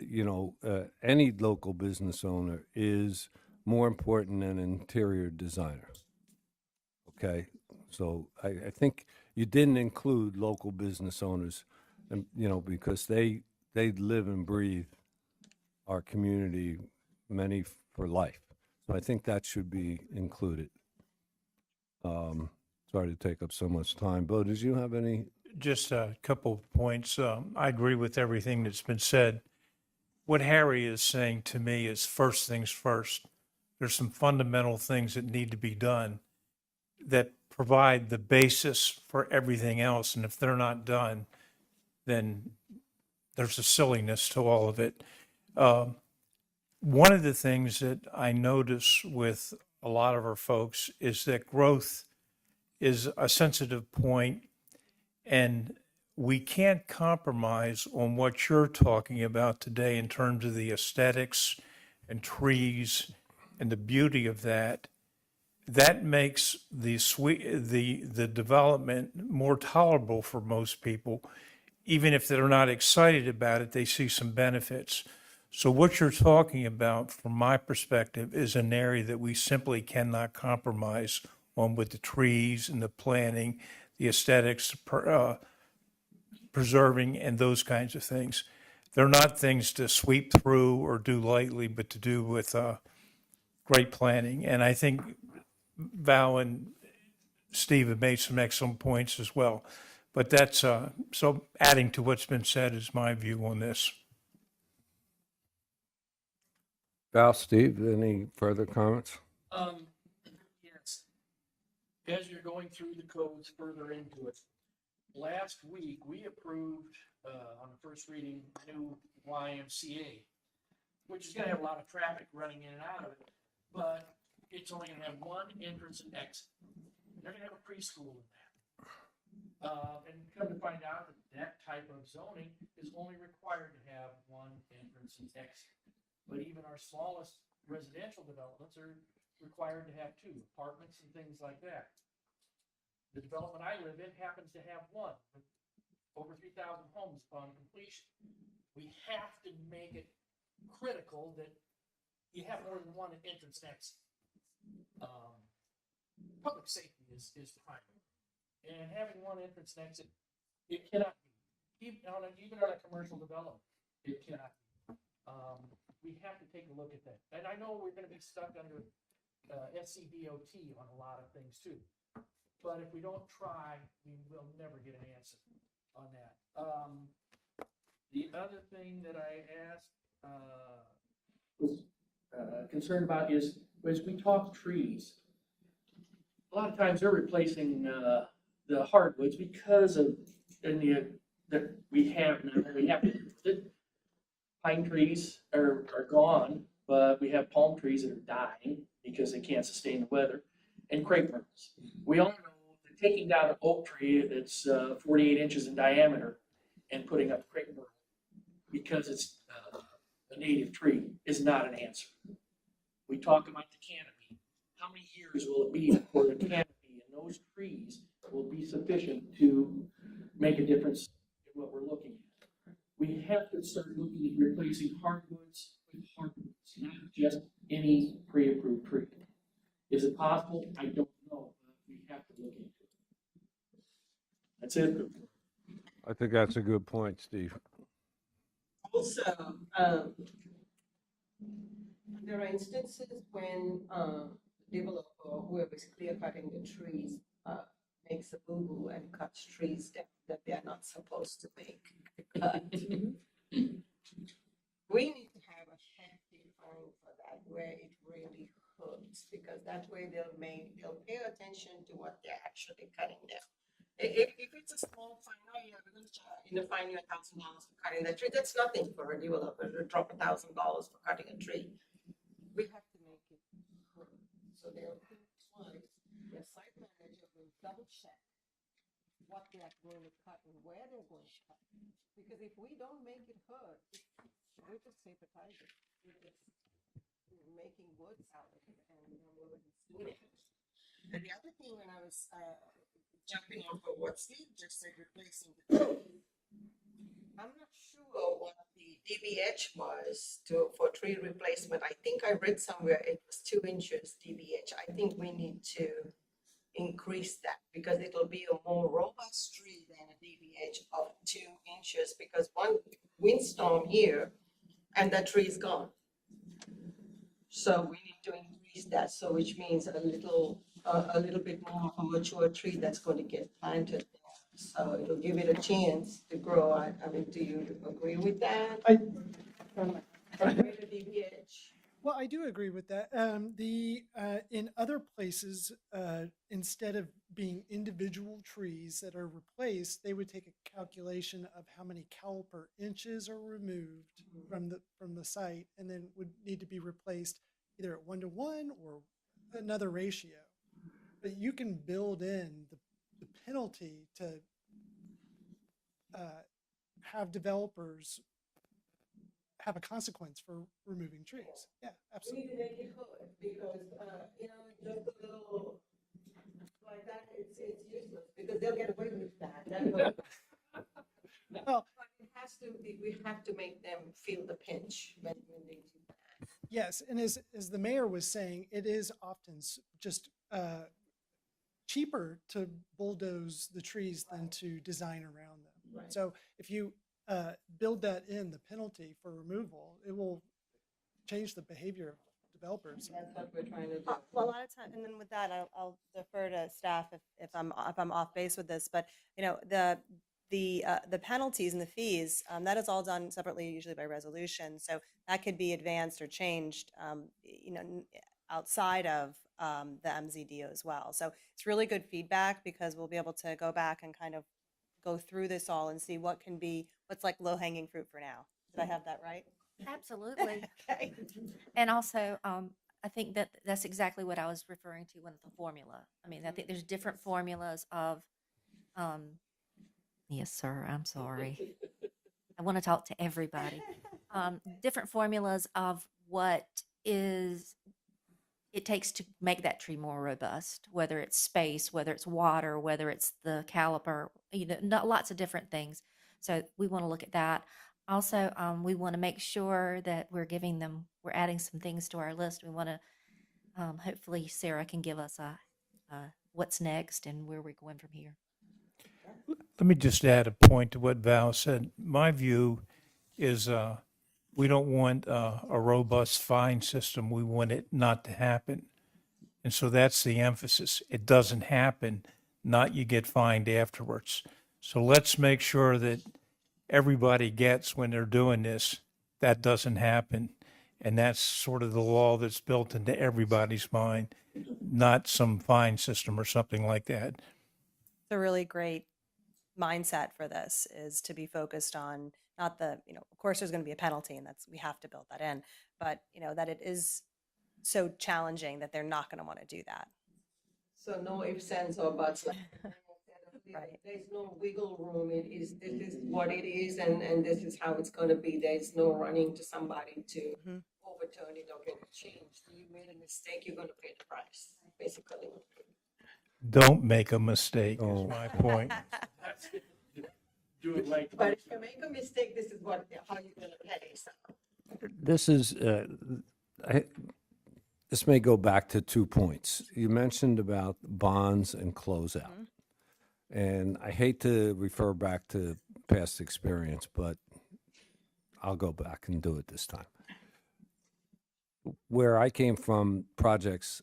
any local business owner is more important than an interior designer. Okay? So I think you didn't include local business owners, and, because they live and breathe our community, many for life. So I think that should be included. Sorry to take up so much time. Bo, did you have any? Just a couple of points. I agree with everything that's been said. What Harry is saying to me is first things first. There's some fundamental things that need to be done that provide the basis for everything else. And if they're not done, then there's a silliness to all of it. One of the things that I notice with a lot of our folks is that growth is a sensitive point, and we can't compromise on what you're talking about today in terms of the aesthetics and trees and the beauty of that. That makes the development more tolerable for most people. Even if they're not excited about it, they see some benefits. So what you're talking about, from my perspective, is an area that we simply cannot compromise on with the trees and the planting, the aesthetics, preserving, and those kinds of things. They're not things to sweep through or do lightly, but to do with great planning. And I think Val and Steve have made some excellent points as well. But that's, so adding to what's been said is my view on this. Val, Steve, any further comments? Yes. As you're going through the codes further into it, last week we approved on the first reading new YMCA, which is going to have a lot of traffic running in and out of it, but it's only going to have one entrance and exit. They're going to have a preschool in that. And come to find out that that type of zoning is only required to have one entrance and exit. But even our smallest residential developments are required to have two, apartments and things like that. The development I live in happens to have one, with over 3,000 homes upon completion. We have to make it critical that you have more than one entrance and exit. Public safety is primary. And having one entrance and exit, it cannot be. Even on a commercial development, it cannot be. We have to take a look at that. And I know we're going to be stuck under SCDOT on a lot of things too. But if we don't try, we will never get an answer on that. The other thing that I asked was concerned about is as we talk trees, a lot of times they're replacing the hardwoods because of that we have now. We have the pine trees are gone, but we have palm trees that are dying because they can't sustain the weather, and crepe myrtles. We all know that taking down an oak tree that's 48 inches in diameter and putting up crepe myrtle because it's a native tree is not an answer. We talk about the canopy. How many years will it be before the canopy and those trees will be sufficient to make a difference in what we're looking at? We have to start looking at replacing hardwoods with hardwoods, not just any pre-approved tree. Is it possible? I don't know, but we have to look into it. That's it. I think that's a good point, Steve. Also, there are instances when developer, whoever is clear cutting the trees, makes a boo-boo and cuts trees down that they are not supposed to make cut. We need to have a hefty fine for that, where it really hurts, because that way they'll pay attention to what they're actually cutting down. If it's a small fine, oh yeah, we're gonna fine you $1,000 for cutting that tree, that's nothing for a developer to drop $1,000 for cutting a tree. We have to make it hurt, so they'll think twice. Their site manager will double check what they are going to cut and where they're going to cut. Because if we don't make it hurt, we're just sympathizing. We're just making words out of it, and nobody's doing it. And the other thing, when I was jumping off of what Steve just said, replacing the tree, I'm not sure what the DBH was for tree replacement. I think I read somewhere it was 2 inches DBH. I think we need to increase that, because it'll be a more robust tree than a DBH of 2 inches, because one windstorm here and that tree is gone. So we need to increase that, so which means a little bit more of a mature tree that's going to get planted there. So it'll give it a chance to grow. I mean, do you agree with that? DBH. Well, I do agree with that. In other places, instead of being individual trees that are replaced, they would take a calculation of how many caliper inches are removed from the site, and then would need to be replaced either at 1-to-1 or another ratio. But you can build in the penalty to have developers have a consequence for removing trees. Yeah, We absolutely. need to make it good, because, just a little like that, it's useless, because they'll get away with that. Well, But it has to be, we have to make them feel the pinch when they do that. yes, and as the mayor was saying, it is often just cheaper to bulldoze the trees than to design around them. Right. So if you build that in, the penalty for removal, it will change the behavior of developers. That's what we're trying to do. Well, a lot of time, and then with that, I'll defer to staff if I'm off base with this. But the penalties and the fees, that is all done separately, usually by resolution. So that could be advanced or changed, outside of the MZDO as well. So it's really good feedback, because we'll be able to go back and kind of go through this all and see what's like low hanging fruit for now. Did I have that right? Absolutely. Okay. And also, I think that's exactly what I was referring to with the formula. I mean, I think there's different formulas of, yes, sir, I'm sorry. I want to talk to everybody. Different formulas of what it takes to make that tree more robust, whether it's space, whether it's water, whether it's the caliper, lots of different things. So we want to look at that. Also, we want to make sure that we're adding some things to our list. We want to, hopefully Sarah can give us a what's next and where we're going from here. Let me just add a point to what Val said. My view is we don't want a robust fine system. We want it not to happen. And so that's the emphasis. It doesn't happen, not you get fined afterwards. So let's make sure that everybody gets when they're doing this, that doesn't happen. And that's sort of the law that's built into everybody's mind, not some fine system or something like that. It's a really great mindset for this, is to be focused on not the, of course there's going to be a penalty, and we have to build that in, but that it is so challenging that they're not going to want to do that. So no ifs, ands, or buts. Right. There's no wiggle room. This is what it is, and this is how it's going to be. There's no running to somebody to overturn it or get it changed. You made a mistake, you're going to pay the price, basically. Don't make a mistake, is my point. Do it right. But if you make a mistake, this is how you're going to pay. So. This is, This may go back to 2 points. You mentioned about bonds and closeout. And I hate to refer back to past experience, but I'll go back and do it this time. Where I came from, projects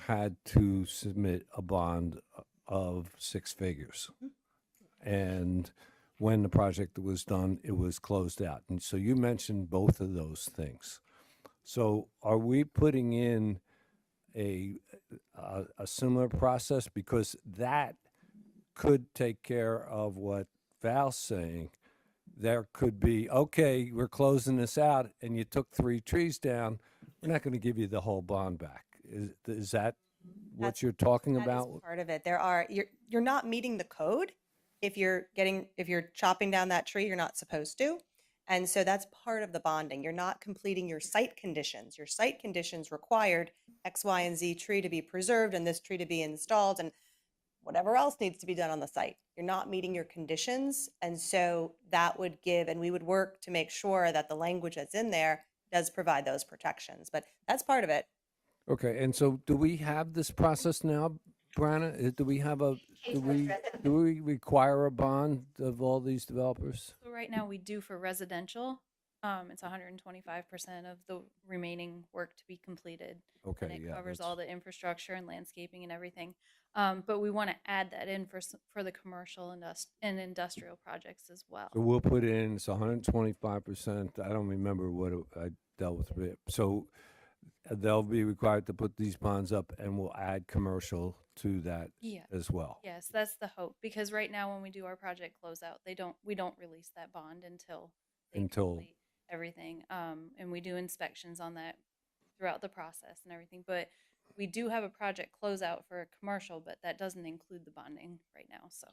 had to submit a bond of 6 figures. And when the project was done, it was closed out. And so you mentioned both of those things. So are we putting in a similar process? Because that could take care of what Val's saying. There could be, okay, we're closing this out and you took 3 trees down, we're not going to give you the whole bond back. Is that what That's- you're talking That is about? part of it. You're not meeting the code if you're chopping down that tree, you're not supposed to. And so that's part of the bonding. You're not completing your site conditions. Your site conditions required X, Y, and Z tree to be preserved and this tree to be installed and whatever else needs to be done on the site. You're not meeting your conditions. And so that would give, and we would work to make sure that the language that's in there does provide those protections. But that's part of it. Okay, and so do we have this process now, Brianna? Do we have do we require a bond of all these developers? So right now we do for residential. It's 125% of the remaining work to be completed. Okay, And it yeah. covers that's- all the infrastructure and landscaping and everything. But we want to add that in for the commercial and industrial projects as well. So we'll put in, it's 125%. I don't remember what I dealt with it. So they'll be required to put these bonds up and we'll add commercial to that Yeah. as well. Yes, that's the hope, because right now when we do our project closeout, we don't release that bond until they Until- complete everything. And we do inspections on that throughout the process and everything. But we do have a project closeout for a commercial, but that doesn't include the bonding right now. So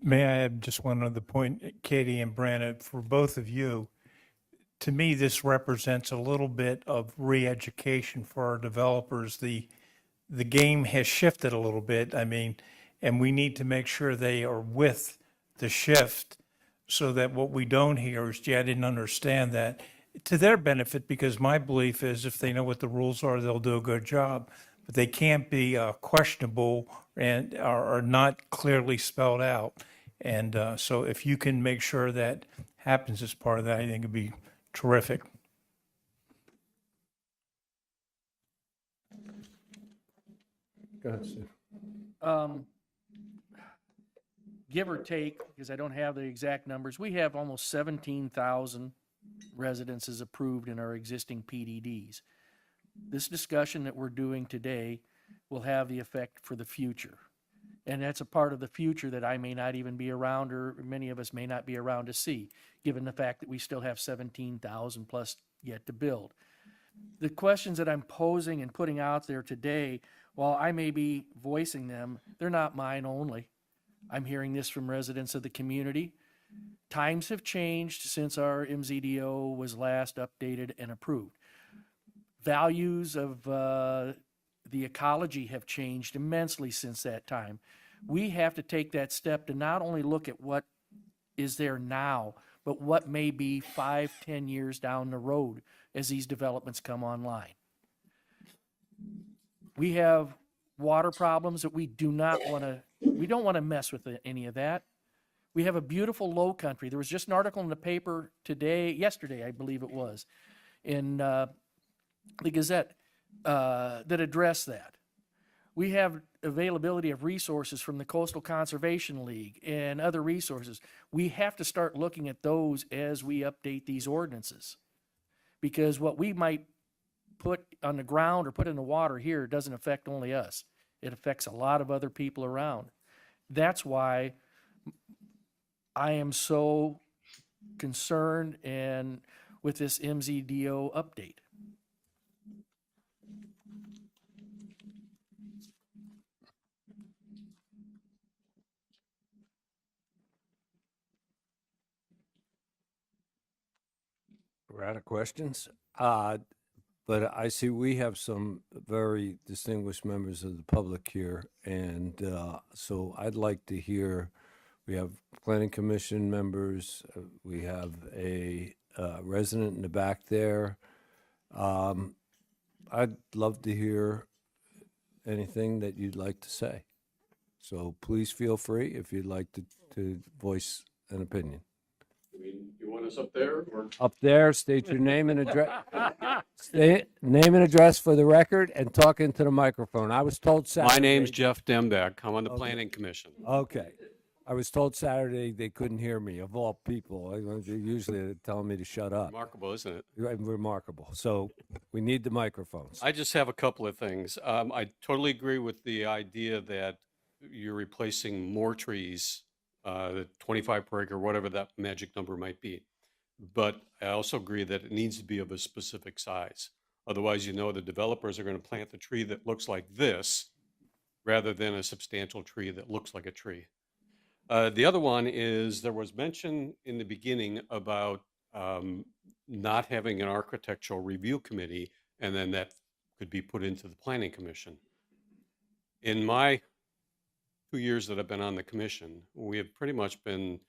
May I add just one other point, Katie and Brandon, for both of you? To me, this represents a little bit of re-education for our developers. The game has shifted a little bit. I mean, and we need to make sure they are with the shift so that what we don't hear is, gee, I didn't understand that, to their benefit, because my belief is if they know what the rules are, they'll do a good job. But they can't be questionable and are not clearly spelled out. And so if you can make sure that happens as part of that, I think it'd be terrific. Go ahead, Steve. Give or take, because I don't have the exact numbers, we have almost 17,000 residences approved in our existing PDDs. This discussion that we're doing today will have the effect for the future. And that's a part of the future that I may not even be around, or many of us may not be around to see, given the fact that we still have 17,000 plus yet to build. The questions that I'm posing and putting out there today, while I may be voicing them, they're not mine only. I'm hearing this from residents of the community. Times have changed since our MZDO was last updated and approved. Values of the ecology have changed immensely since that time. We have to take that step to not only look at what is there now, but what may be 5, 10 years down the road as these developments come online. We have water problems that we don't want to mess with any of that. We have a beautiful low country. There was just an article in the paper yesterday, I believe it was, in the Gazette that addressed that. We have availability of resources from the Coastal Conservation League and other resources. We have to start looking at those as we update these ordinances. Because what we might put on the ground or put in the water here doesn't affect only us. It affects a lot of other people around. That's why I am so concerned and with this MZDO update. We're out of questions. But I see we have some very distinguished members of the public here. And so I'd like to hear, we have planning commission members, we have a resident in the back there. I'd love to hear anything that you'd like to say. So please feel free if you'd like to voice an opinion. You want us up there or? Up there, state your name and address. State name and address for the record and talk into the microphone. I was told Saturday. My name's Jeff Dembeck. I'm on the Okay. Planning Commission. Okay. I was told Saturday they couldn't hear me, of all people. Usually they're telling me to shut up. Remarkable, isn't it? Remarkable. So we need the microphones. I just have a couple of things. I totally agree with the idea that you're replacing more trees, 25 per acre, whatever that magic number might be. But I also agree that it needs to be of a specific size. Otherwise, the developers are going to plant the tree that looks like this rather than a substantial tree that looks like a tree. The other one is there was mention in the beginning about not having an architectural review committee, and then that could be put into the Planning Commission. In my 2 years that I've been on the commission, we have pretty much been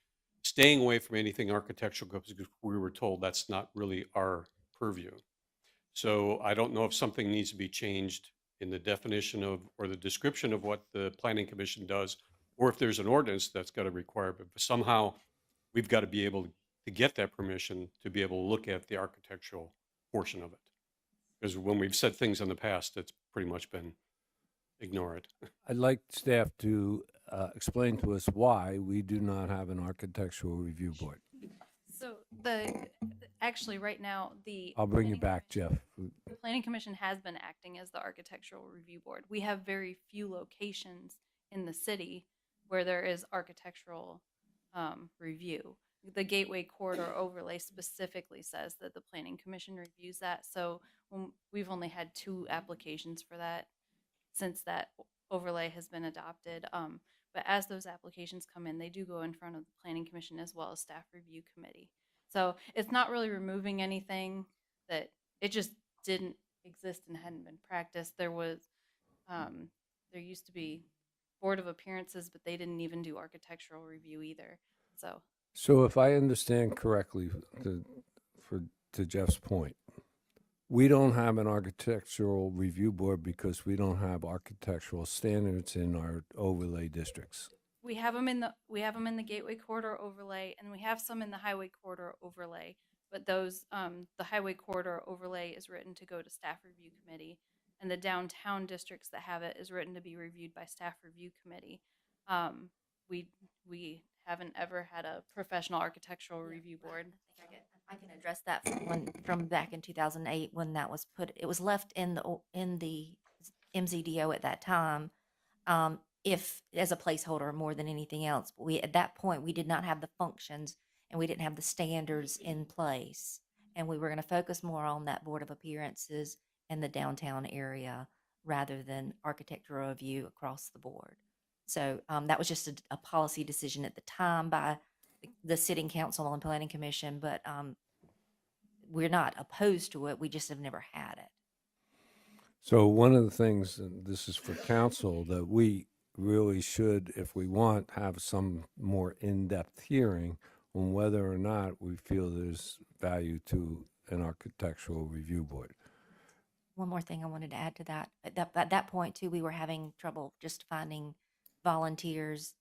staying away from anything architectural because we were told that's not really our purview. So I don't know if something needs to be changed in the definition of, or the description of what the Planning Commission does, or if there's an ordinance that's got to require, but somehow we've got to be able to get that permission to be able to look at the architectural portion of it. Because when we've said things in the past, it's pretty much been ignored. I'd like staff to explain to us why we do not have an architectural review board. So actually, right now, I'll bring you back, Jeff. The Planning Commission has been acting as the Architectural Review Board. We have very few locations in the city where there is architectural review. The Gateway Corridor Overlay specifically says that the Planning Commission reviews that. So we've only had 2 applications for that since that overlay has been adopted. But as those applications come in, they do go in front of the Planning Commission as well as Staff Review Committee. So it's not really removing anything, that it just didn't exist and hadn't been practiced. There used to be Board of Appearances, but they didn't even do architectural review either. So if I understand correctly, to Jeff's point, we don't have an architectural review board because we don't have architectural standards in our overlay districts. We have them in the Gateway Corridor Overlay, and we have some in the Highway Corridor Overlay. But those, the Highway Corridor Overlay is written to go to Staff Review Committee, and the downtown districts that have it is written to be reviewed by Staff Review Committee. We haven't ever had a professional architectural review board. I can address that from back in 2008 when that was put. It was left in the MZDO at that time, if as a placeholder more than anything else. But at that point we did not have the functions and we didn't have the standards in place, and we were going to focus more on that Board of Appearances and the downtown area rather than architectural review across the board. So that was just a policy decision at the time by the Sitting Council and Planning Commission, but we're not opposed to it. We just have never had it. So one of the things, and this is for council, that we really should, if we want, have some more in-depth hearing on whether or not we feel there's value to an architectural review board. One more thing I wanted to add to that. At that point, too, we were having trouble just finding volunteers,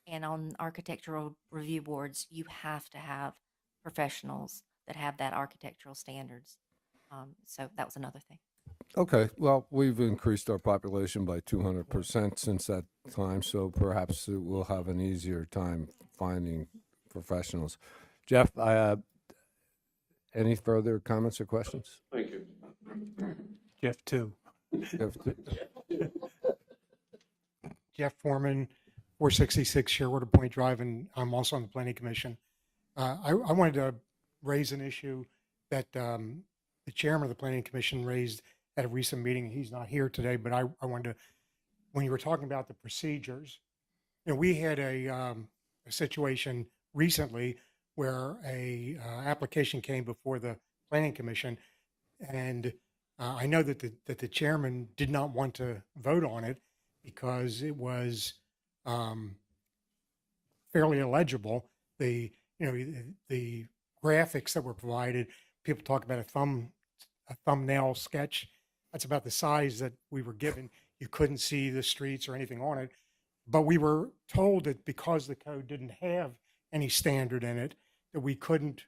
and on architectural review boards, you have to have professionals that have that architectural standards. So that was another thing. Okay, well, we've increased our population by 200% since that time, so perhaps we'll have an easier time finding professionals. Jeff, any further comments or questions? Thank you. Jeff, too. Jeff, Jeff Foreman, 466 Sherwood Point Drive, and I'm also on the Planning Commission. I wanted to raise an issue that the chairman of the Planning Commission raised at a recent meeting. He's not here today, but I wanted to, when you were talking about the procedures, we had a situation recently where a application came before the Planning Commission, and I know that the chairman did not want to vote on it because it was fairly illegible. The graphics that were provided, people talk about a a thumbnail sketch. That's about the size that we were given. You couldn't see the streets or anything on it. But we were told that because the code didn't have any standard in it, that we couldn't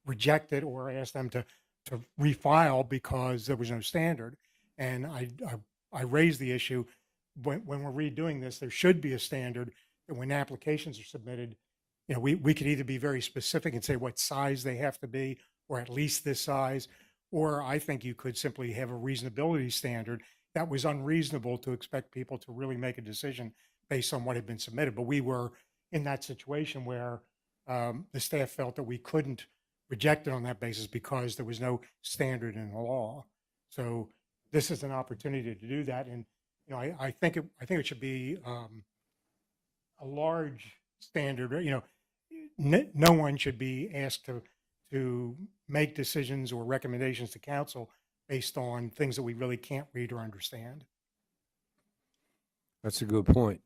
reject it or ask them to refile because there was no standard. And I raised the issue when we're redoing this, there should be a standard that when applications are submitted, you know, we could either be very specific and say what size they have to be, or at least this size, or I think you could simply have a reasonability standard. That was unreasonable to expect people to really make a decision based on what had been submitted. But we were in that situation where the staff felt that we couldn't reject it on that basis because there was no standard in the law. So this is an opportunity to do that. And, you know, I think it should be a large standard. You know, no one should be asked to make decisions or recommendations to council based on things that we really can't read or understand. That's a good point.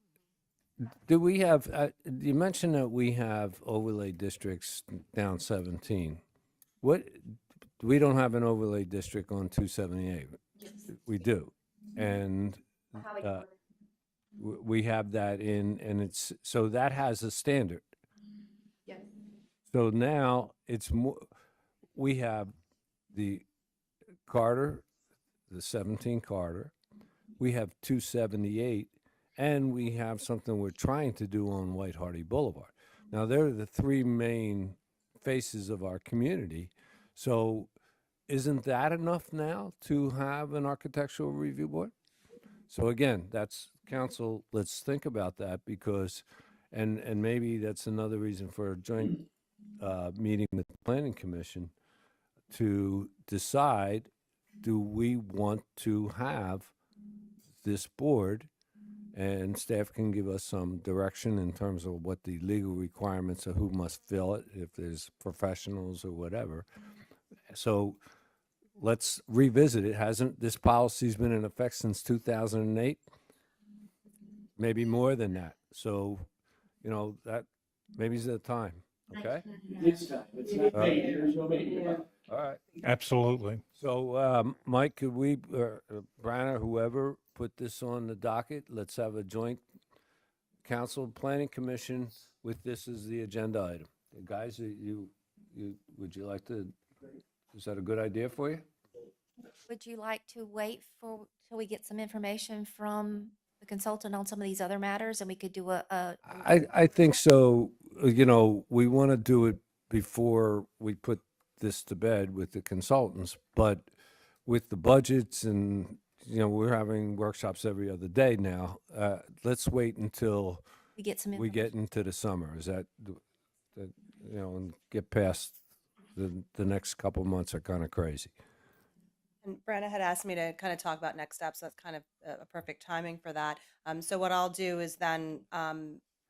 Do we have, you mentioned that we have overlay districts down 17. What, we don't have an overlay district on 278? We do. And we have that in, and it's, so that has a standard. Yes. So now it's more, we have the Carter, the 17 Carter, we have 278, and we have something we're trying to do on White Hardy Boulevard. Now, they're the three main faces of our community. So isn't that enough now to have an architectural review board? So again, that's council, let's think about that because, and maybe that's another reason for a joint meeting with the Planning Commission to decide, do we want to have this board, and staff can give us some direction in terms of what the legal requirements of who must fill it, if there's professionals or whatever. So let's revisit it. Hasn't this policy's been in effect since 2008? Maybe more than that. So, you know, that maybe is the time. Okay. It's time. It's not May. There's no May. All right. Absolutely. So, Mike, could we, Branner, whoever, put this on the docket? Let's have a joint council planning commission with this as the agenda item. Guys, you would you like to, is that a good idea for you? Would you like to wait till we get some information from the consultant on some of these other matters and we could do I think so. You know, we want to do it before we put this to bed with the consultants, but with the budgets and, you know, we're having workshops every other day now. Let's wait until we get some we information? get into the summer. Is that, you know, and get past the next couple months are kind of crazy. And Brenna had asked me to kind of talk about next steps. That's kind of a perfect timing for that. So what I'll do is then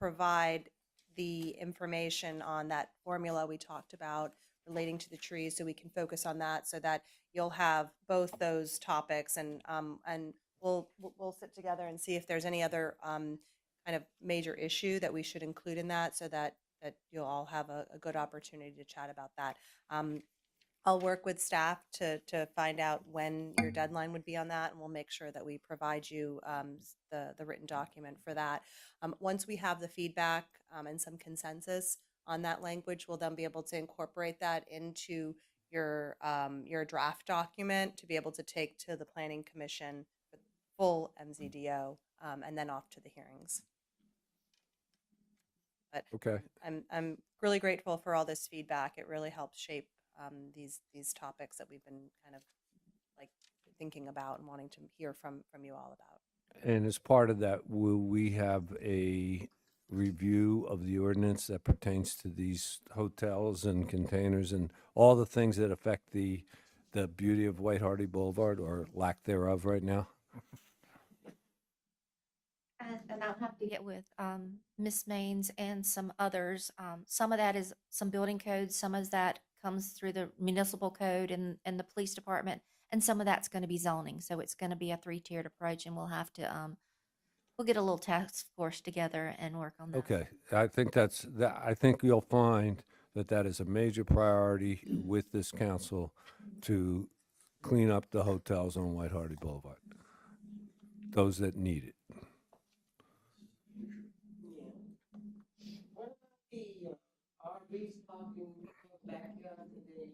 provide the information on that formula we talked about relating to the trees, so we can focus on that, so that you'll have both those topics, and we'll sit together and see if there's any other kind of major issue that we should include in that, so that you'll all have a good opportunity to chat about that. I'll work with staff to find out when your deadline would be on that, and we'll make sure that we provide you the written document for that. Once we have the feedback and some consensus on that language, we'll then be able to incorporate that into your draft document to be able to take to the Planning Commission for full MZDO, and then off to the hearings. But Okay. I'm really grateful for all this feedback. It really helps shape these topics that we've been kind of like thinking about and wanting to hear from you all about. And as part of that, will we have a review of the ordinance that pertains to these hotels and containers and all the things that affect the beauty of White Hardy Boulevard, or lack thereof right now? And I'll have to get with Ms. Maines and some others. Some of that is some building codes, some of that comes through the municipal code and the police department, and some of that's going to be zoning. So it's going to be a three-tiered approach, and we'll have to we'll get a little task force together and work on that. Okay, I think I think you'll find that is a major priority with this council to clean up the hotels on White Hardy Boulevard, those that need it. What about the RVs parking backyard today?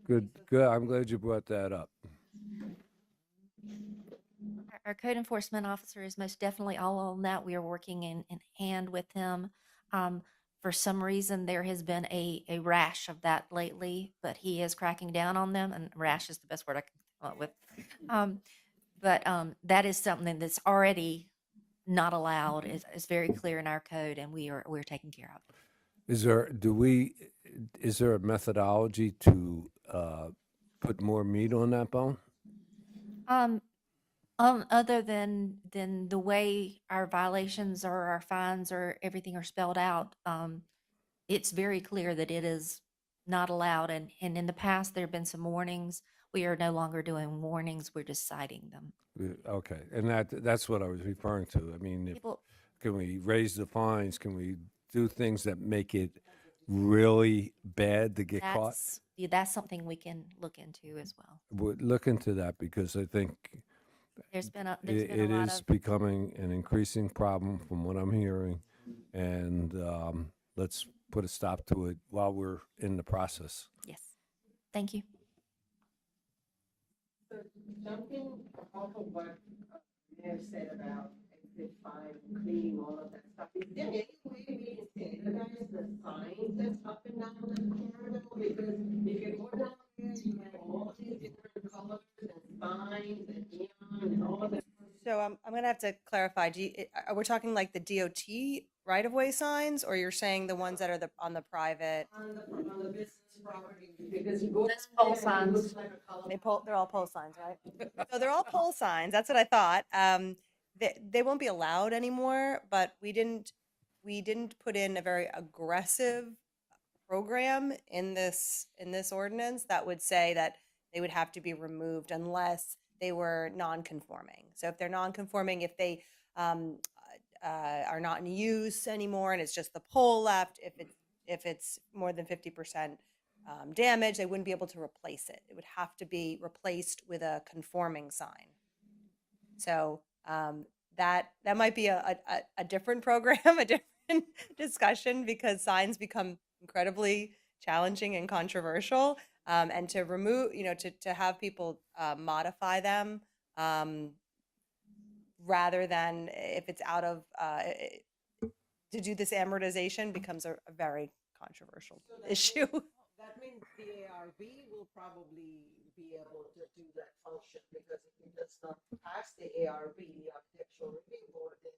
Good, good. I'm glad you brought that up. Our code enforcement officer is most definitely all on that. We are working in hand with him. For some reason, there has been a rash of that lately, but he is cracking down on them, and rash is the best word I can come up with. That is something that's already not allowed. It's very clear in our code, and we're taking care of it. Is there a methodology to put more meat on that bone? Other than the way our violations or our fines or everything are spelled out, it's very clear that it is not allowed. And in the past, there have been some warnings. We are no longer doing warnings. We're just citing them. Okay, and that's what I was referring to. I mean, People, can we raise the fines? Can we do things that make it really bad to get caught? that's something we can look into as well. Would look into that because I think There's been a it lot is of, becoming an increasing problem from what I'm hearing, and let's put a stop to it while we're in the process. yes. Thank you. So jumping off of what Mayor said about exit 5, cleaning all of that stuff, is there any way we can standardize the signs that's up and down the corridor? Because if you go down there, you have all these different colors and signs and neon and all of that. So I'm going to have to clarify. Are we talking like the DOT right-of-way signs, or you're saying the ones that are on the private? On the business property, because you go. That's pole down there and it signs. looks like a color. They're all pole signs, right? So they're all pole signs. That's what I thought. They won't be allowed anymore, but we didn't put in a very aggressive program in this ordinance that would say that they would have to be removed unless they were non-conforming. So if they're non-conforming, if they are not in use anymore and it's just the pole left, if it's more than 50% damage, they wouldn't be able to replace it. It would have to be replaced with a conforming sign. So that might be a different program, a different discussion, because signs become incredibly challenging and controversial. And to remove, to have people modify them rather than if it's out of, to do this amortization becomes a very controversial issue. That means the ARB will probably be able to do that function, because if it does not pass the ARB, the architectural review board, then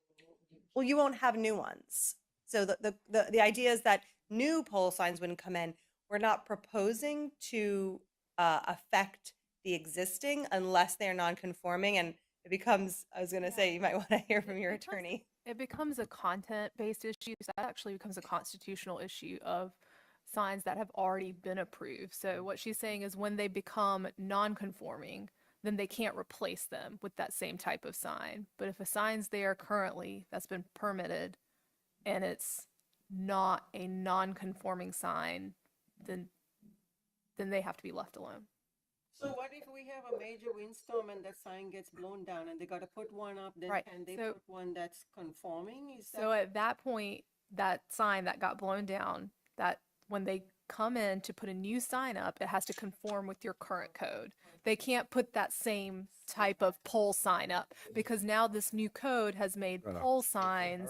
Well, you won't have new ones. So the idea is that new pole signs wouldn't come in. We're not proposing to affect the existing unless they're non-conforming, and it becomes, I was going to say, you might want to hear from your attorney. It becomes a content-based issue. So that actually becomes a constitutional issue of signs that have already been approved. So what she's saying is when they become non-conforming, then they can't replace them with that same type of sign. But if a sign's there currently that's been permitted and it's not a non-conforming sign, then they have to be left alone. So what if we have a major windstorm and that sign gets blown down and they got to put one up, then Right. can they So- put one that's conforming? Is So at that point, that sign that got blown down, that when they come in to put a new sign up, it has to conform with your current code. They can't put that same type of pole sign up because now this new code has made pole signs,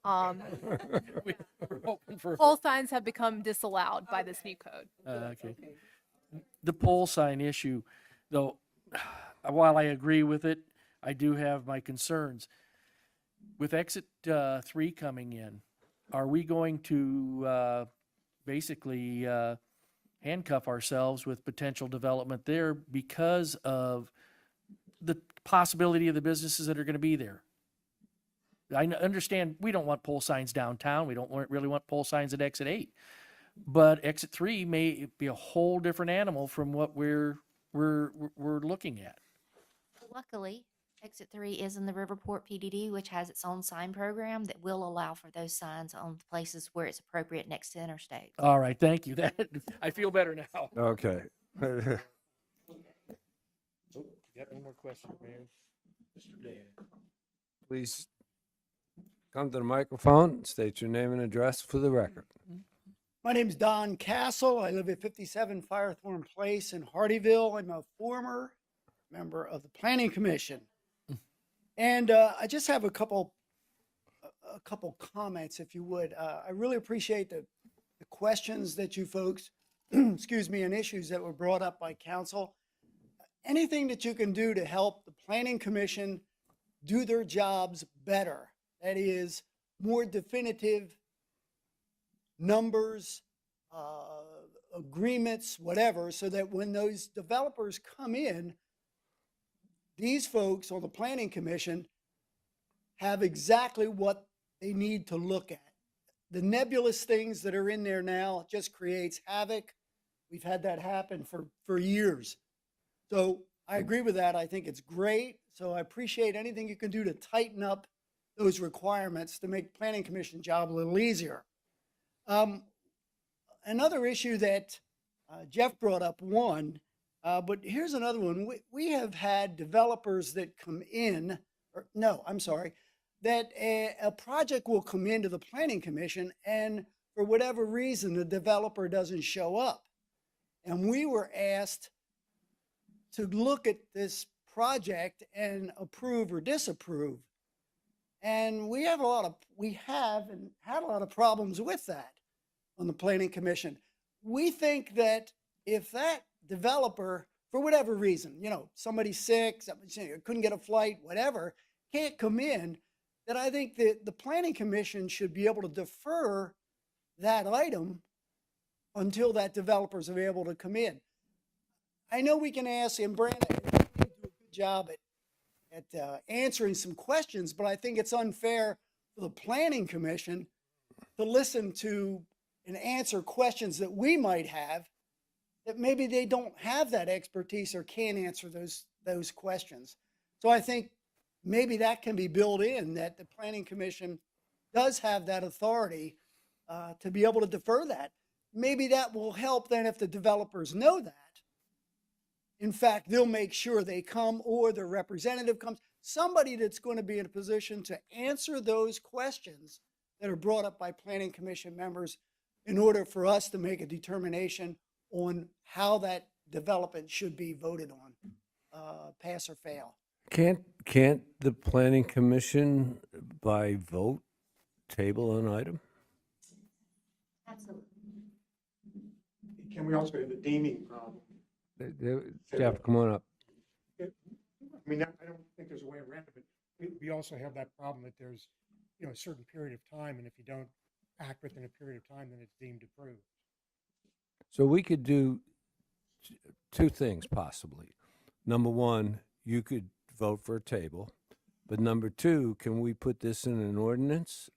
We're hoping for pole signs have become disallowed by this new code. okay. The pole sign issue, though, while I agree with it, I do have my concerns. With exit 3 coming in, are we going to basically handcuff ourselves with potential development there because of the possibility of the businesses that are going to be there? I understand we don't want pole signs downtown. We don't really want pole signs at exit 8. But exit 3 may be a whole different animal from what we're looking at. Luckily, Exit 3 is in the Riverport PDD, which has its own sign program that will allow for those signs on places where it's appropriate next to interstate. All right, thank you. That, I feel better now. Okay. Oh, you got one more question, man? Mr. Dan. Please come to the microphone, state your name and address for the record. My name's Don Castle. I live at 57 Firethorn Place in Hardeeville. I'm a former member of the Planning Commission. And I just have a couple comments, if you would. I really appreciate the questions that you folks, excuse me, and issues that were brought up by council. Anything that you can do to help the Planning Commission do their jobs better, that is, more definitive numbers, agreements, whatever, so that when those developers come in, these folks on the Planning Commission have exactly what they need to look at. The nebulous things that are in there now just creates havoc. We've had that happen for years. So I agree with that. I think it's great. So I appreciate anything you can do to tighten up those requirements to make Planning Commission job a little easier. Another issue that Jeff brought up but here's another one. We have had developers that come in, that a project will come into the Planning Commission and for whatever reason, the developer doesn't show up. And we were asked to look at this project and approve or disapprove. And we have and had a lot of problems with that on the Planning Commission. We think that if that developer, for whatever reason, somebody's sick, couldn't get a flight, whatever, can't come in, that I think that the Planning Commission should be able to defer that item until that developer's available to come in. I know we can ask, and Brandon do a good job at answering some questions, but I think it's unfair for the Planning Commission to listen to and answer questions that we might have that maybe they don't have that expertise or can't answer those questions. So I think maybe that can be built in, that the Planning Commission does have that authority to be able to defer that. Maybe that will help then if the developers know that. In fact, they'll make sure they come or their representative comes, somebody that's going to be in a position to answer those questions that are brought up by Planning Commission members in order for us to make a determination on how that development should be voted on, pass or fail. Can't the Planning Commission by vote table an item? Absolutely. Can we also have the deeming problem? Jeff, come on up. I mean, I don't think there's a way around it, but we also have that problem that there's, a certain period of time, and if you don't act within a period of time, then it's deemed approved. So we could do two things possibly. Number one, you could vote for a table, but number two, can we put this in an ordinance?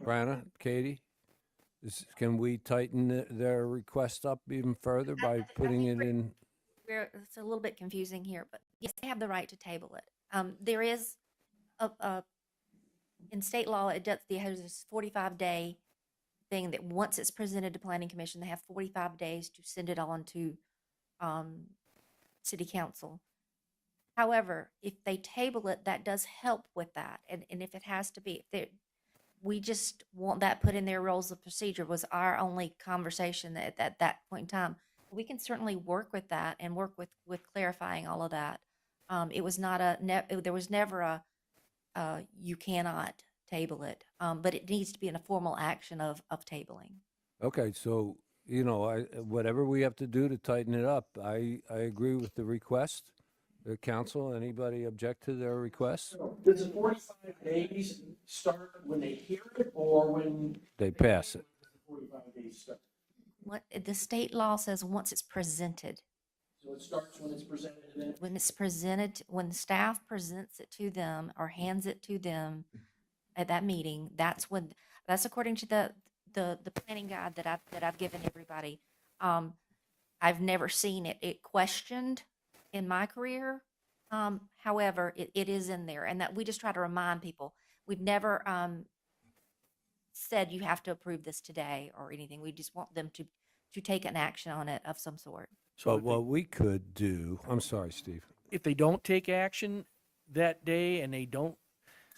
Brianna, Katie, can we tighten their request up even further by putting it in? It's a little bit confusing here, but yes, they have the right to table it. There is in state law, it has this 45-day thing that once it's presented to Planning Commission, they have 45 days to send it on to City Council. However, if they table it, that does help with that. And if it has to be, we just want that put in their rules of procedure was our only conversation at that point in time. We can certainly work with that and work with clarifying all of that. It was not there was never you cannot table it, but it needs to be in a formal action of tabling. Okay, so, whatever we have to do to tighten it up, I agree with the request. The council, anybody object to their request? Does the 45 days start when they hear it or when They pass it. 45 days start? What the state law says, once it's presented. So it starts when it's presented to them? When it's presented, when the staff presents it to them or hands it to them at that meeting, that's according to the planning guide that I've given everybody. I've never seen it questioned in my career. However, it is in there, and that we just try to remind people. We've never said you have to approve this today or anything. We just want them to take an action on it of some sort. So But what we could do, I'm sorry, Steve. if they don't take action that day and they don't,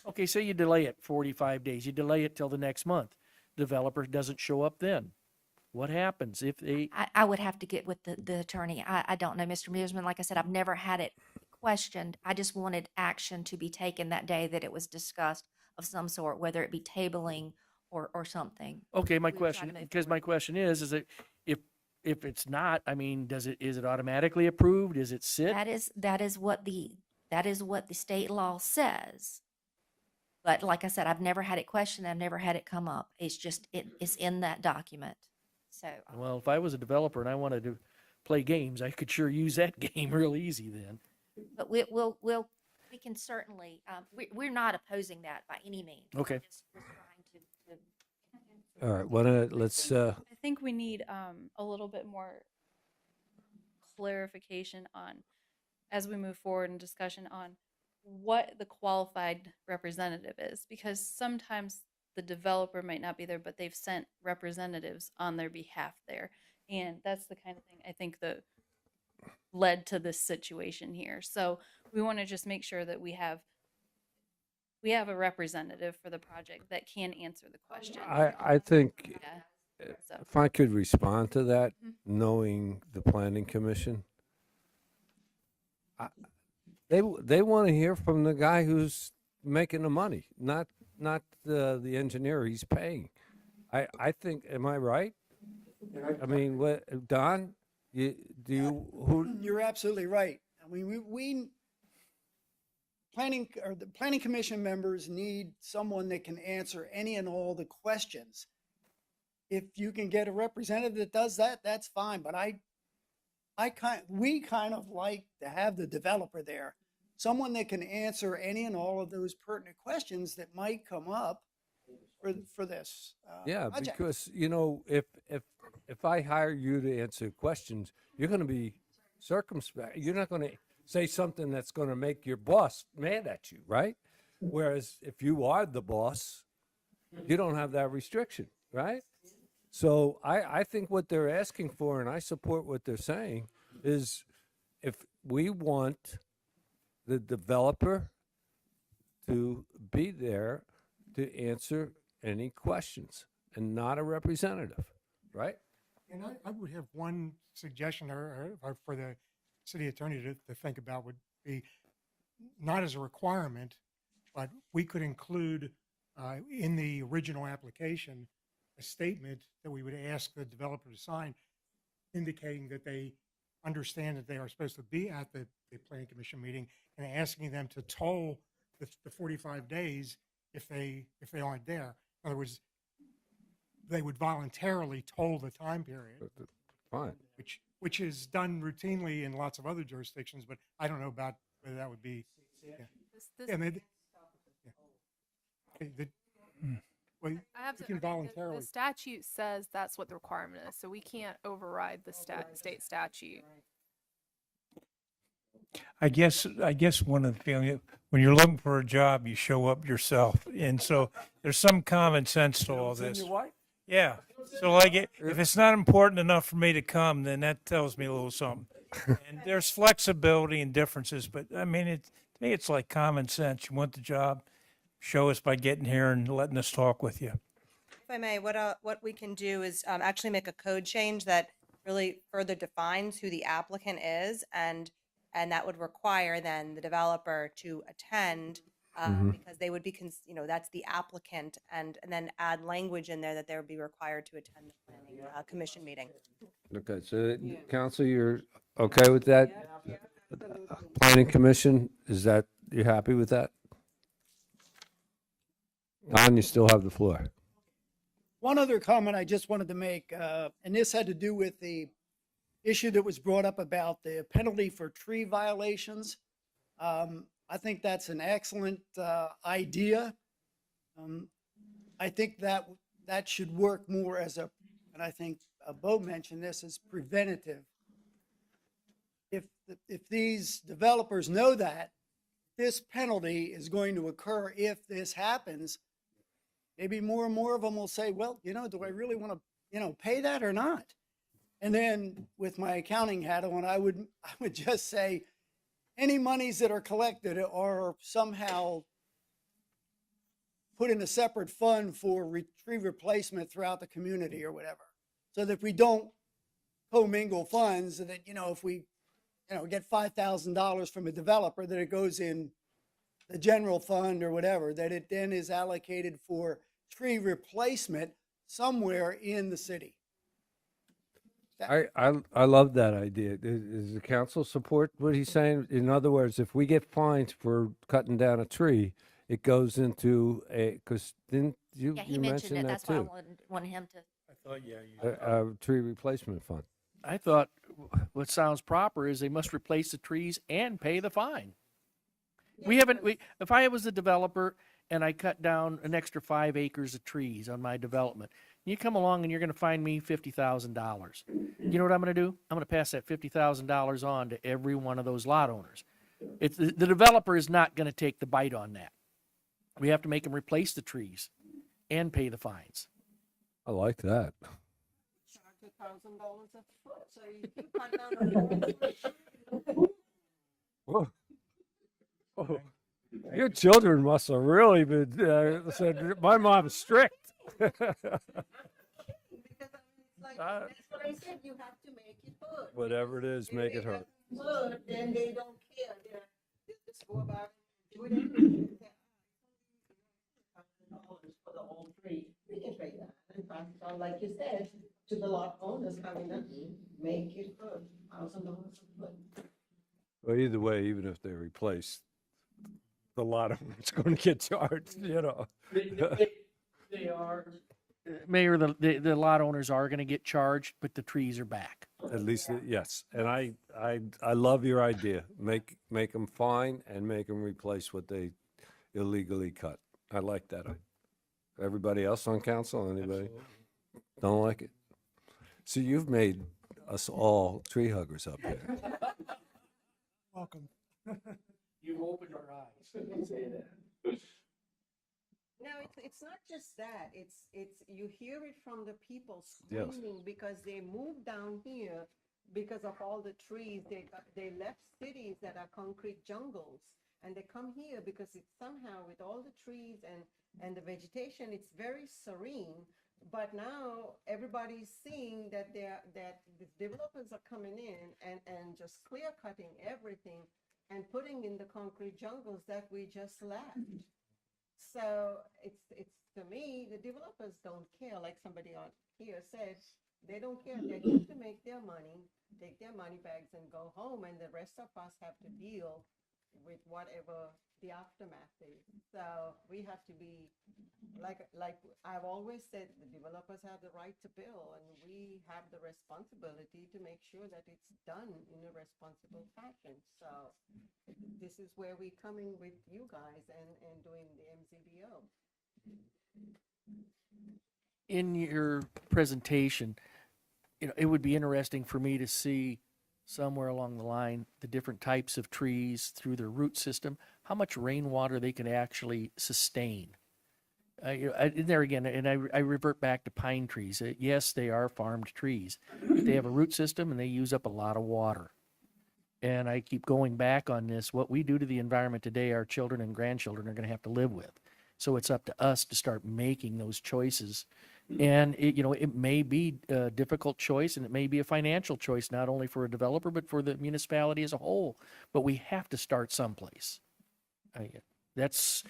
okay, say you delay it 45 days, you delay it till the next month, developer doesn't show up then. What happens if they, I would have to get with the attorney. I don't know, Mr. Musman. Like I said, I've never had it questioned. I just wanted action to be taken that day that it was discussed of some sort, whether it be tabling or something. okay, my we would try to question, move because my forward. question is that if it's not, I mean, is it automatically approved? Is it sit? That is what the state law says. But like I said, I've never had it questioned. I've never had it come up. It's just, it's in that document. So, Well, if I was a developer and I wanted to play games, I could sure use that game real easy then. but we can certainly, we're not opposing that by any means. Okay. We're trying to All right, let's, I think we need a little bit more clarification on, as we move forward in discussion on what the qualified representative is, because sometimes the developer might not be there, but they've sent representatives on their behalf there. And that's the kind of thing I think that led to this situation here. So we want to just make sure that we have a representative for the project that can answer the question. I think Yeah. So, if I could respond to that, Mhm. knowing the planning commission, they want to hear from the guy who's making the money, not the engineer he's paying. I think, am I right? I mean, what, Don, who, You're absolutely right. I mean, we the planning commission members need someone that can answer any and all the questions. If you can get a representative that does that, that's fine. But we kind of like to have the developer there, someone that can answer any and all of those pertinent questions that might come up for this yeah, project. because, if I hire you to answer questions, you're going to be circumspect. You're not going to say something that's going to make your boss mad at you, right? Whereas if you are the boss, you don't have that restriction, right? So I think what they're asking for, and I support what they're saying, is if we want the developer to be there to answer any questions and not a representative, right? And I would have one suggestion or for the city attorney to think about would be not as a requirement, but we could include in the original application a statement that we would ask the developer to sign indicating that they understand that they are supposed to be at the planning commission meeting and asking them to toll the 45 days if they aren't there. In other words, they would voluntarily toll the time period, Fine. which is done routinely in lots of other jurisdictions, but I don't know about whether that would be. Yeah. Yeah, maybe. Yeah. Okay, well, I have you to, can I mean, voluntarily. the statute says that's what the requirement is, so we can't override the state statute. I guess one of the feelings, when you're looking for a job, you show up yourself. And so there's some common sense to all Send this. your wife? Yeah. So like if it's not important enough for me to come, then that tells me a little something. And there's flexibility and differences, but I mean, to me, it's like common sense. You want the job, show us by getting here and letting us talk with you. If I may, what we can do is actually make a code change that really further defines who the applicant is, and that would require then the developer to attend because they would be, that's the applicant, and then add language in there that they would be required to attend the planning commission meeting. Okay, so council, you're okay with that? Planning commission, you happy with that? Don, you still have the floor. One other comment I just wanted to make, and this had to do with the issue that was brought up about the penalty for tree violations. I think that's an excellent idea. I think that should work more as and I think Bo mentioned this, as preventative. If if these developers know that this penalty is going to occur if this happens, maybe more and more of them will say, well, do I really want to, pay that or not? And then with my accounting hat on, I would just say any monies that are collected are somehow put in a separate fund for tree replacement throughout the community or whatever. So that we don't commingle funds, and that, if we, get $5,000 from a developer, that it goes in the general fund or whatever, that it then is allocated for tree replacement somewhere in the city. I love that idea. Does the council support what he's saying? In other words, if we get fines for cutting down a tree, it goes into because didn't you, Yeah, he you mentioned it. that That's why I too? wanted him to. I thought, yeah, you. A tree replacement fund. I thought what sounds proper is they must replace the trees and pay the fine. If I was a developer and I cut down an extra 5 acres of trees on my development, you come along and you're going to fine me $50,000. You know what I'm going to do? I'm going to pass that $50,000 on to every one of those lot owners. The developer is not going to take the bite on that. We have to make them replace the trees and pay the fines. I like that. Charge $1,000 a foot, so you cut down. Whoa. Oh, your children must have really been said. My mom's strict. Because I mean, it's like, that's what I said, you have to make it good. Whatever it is, make it hurt. Good, then they don't care. They just go about it, do it anyway. $1,000 for the whole tree, we can pay that and pass it on, like you said, to the lot owners coming in, make it good, $1,000 a foot. Well, either way, even if they replace, the lot owner's going to get charged. They are. Mayor, the lot owners are going to get charged, but the trees are back. At least, yes. And I love your idea. Make them fine and make them replace what they illegally cut. I like that. Everybody else on council, anybody don't like it? So you've made us all tree huggers up here. Welcome. You've opened our eyes. Say that. No, it's not just that. It's you hear it from the people Yes. screaming because they moved down here because of all the trees. They left cities that are concrete jungles, and they come here because it's somehow with all the trees and the vegetation, it's very serene. But now everybody's seeing that the developers are coming in and just clear cutting everything and putting in the concrete jungles that we just left. So it's to me, the developers don't care, like somebody on here said, they don't care. They're here to make their money, take their money bags and go home, and the rest of us have to deal with whatever the aftermath is. So we have to be, like I've always said, the developers have the right to build, and we have the responsibility to make sure that it's done in a responsible fashion. So this is where we're coming with you guys and doing the MZBO. In your presentation, it would be interesting for me to see somewhere along the line the different types of trees through their root system, how much rainwater they can actually sustain. There again, and I revert back to pine trees. Yes, they are farmed trees, but they have a root system and they use up a lot of water. And I keep going back on this. What we do to the environment today, our children and grandchildren are going to have to live with. So it's up to us to start making those choices. And it may be a difficult choice, and it may be a financial choice, not only for a developer, but for the municipality as a whole. But we have to start someplace. That's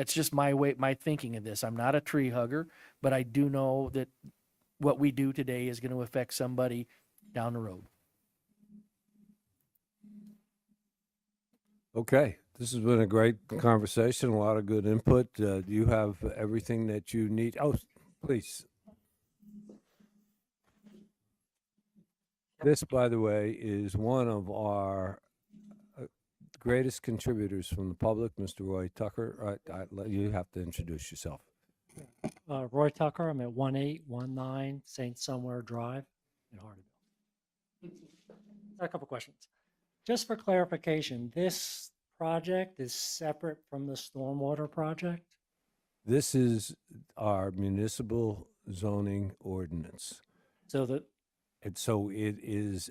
just my thinking of this. I'm not a tree hugger, but I do know that what we do today is going to affect somebody down the road. Okay, this has been a great conversation, a lot of good input. Do you have everything that you need? Oh, please. This, by the way, is one of our greatest contributors from the public, Mr. Roy Tucker. You have to introduce yourself. Roy Tucker. I'm at 1819 St. Somewhere Drive in Hardeeville. A couple questions. just for clarification, this project is separate from the stormwater project? This is our municipal zoning ordinance. So that, And so it's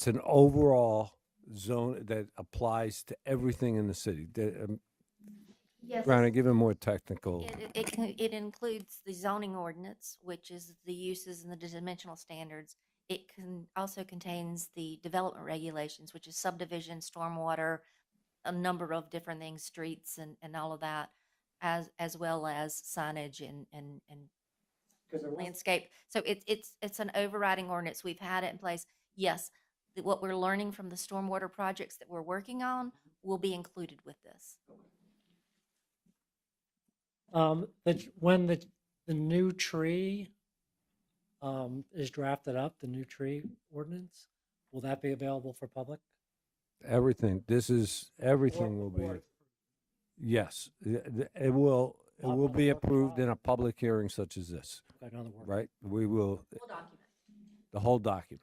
an overall zone that applies to everything in the city. Yes. Brian, give him more technical. It includes the zoning ordinance, which is the uses and the dimensional standards. It also contains the development regulations, which is subdivision, stormwater, a number of different things, streets and all of that, as well as signage and landscape. So it's an overriding ordinance. We've had it in place. Yes, what we're learning from the stormwater projects that we're working on will be included with this. when the new tree is drafted up, the new tree ordinance, will that be available for public? Everything, everything will be, yes, it will be approved in a public hearing such as this, Okay, in other words, right? We will, Full document. the whole document.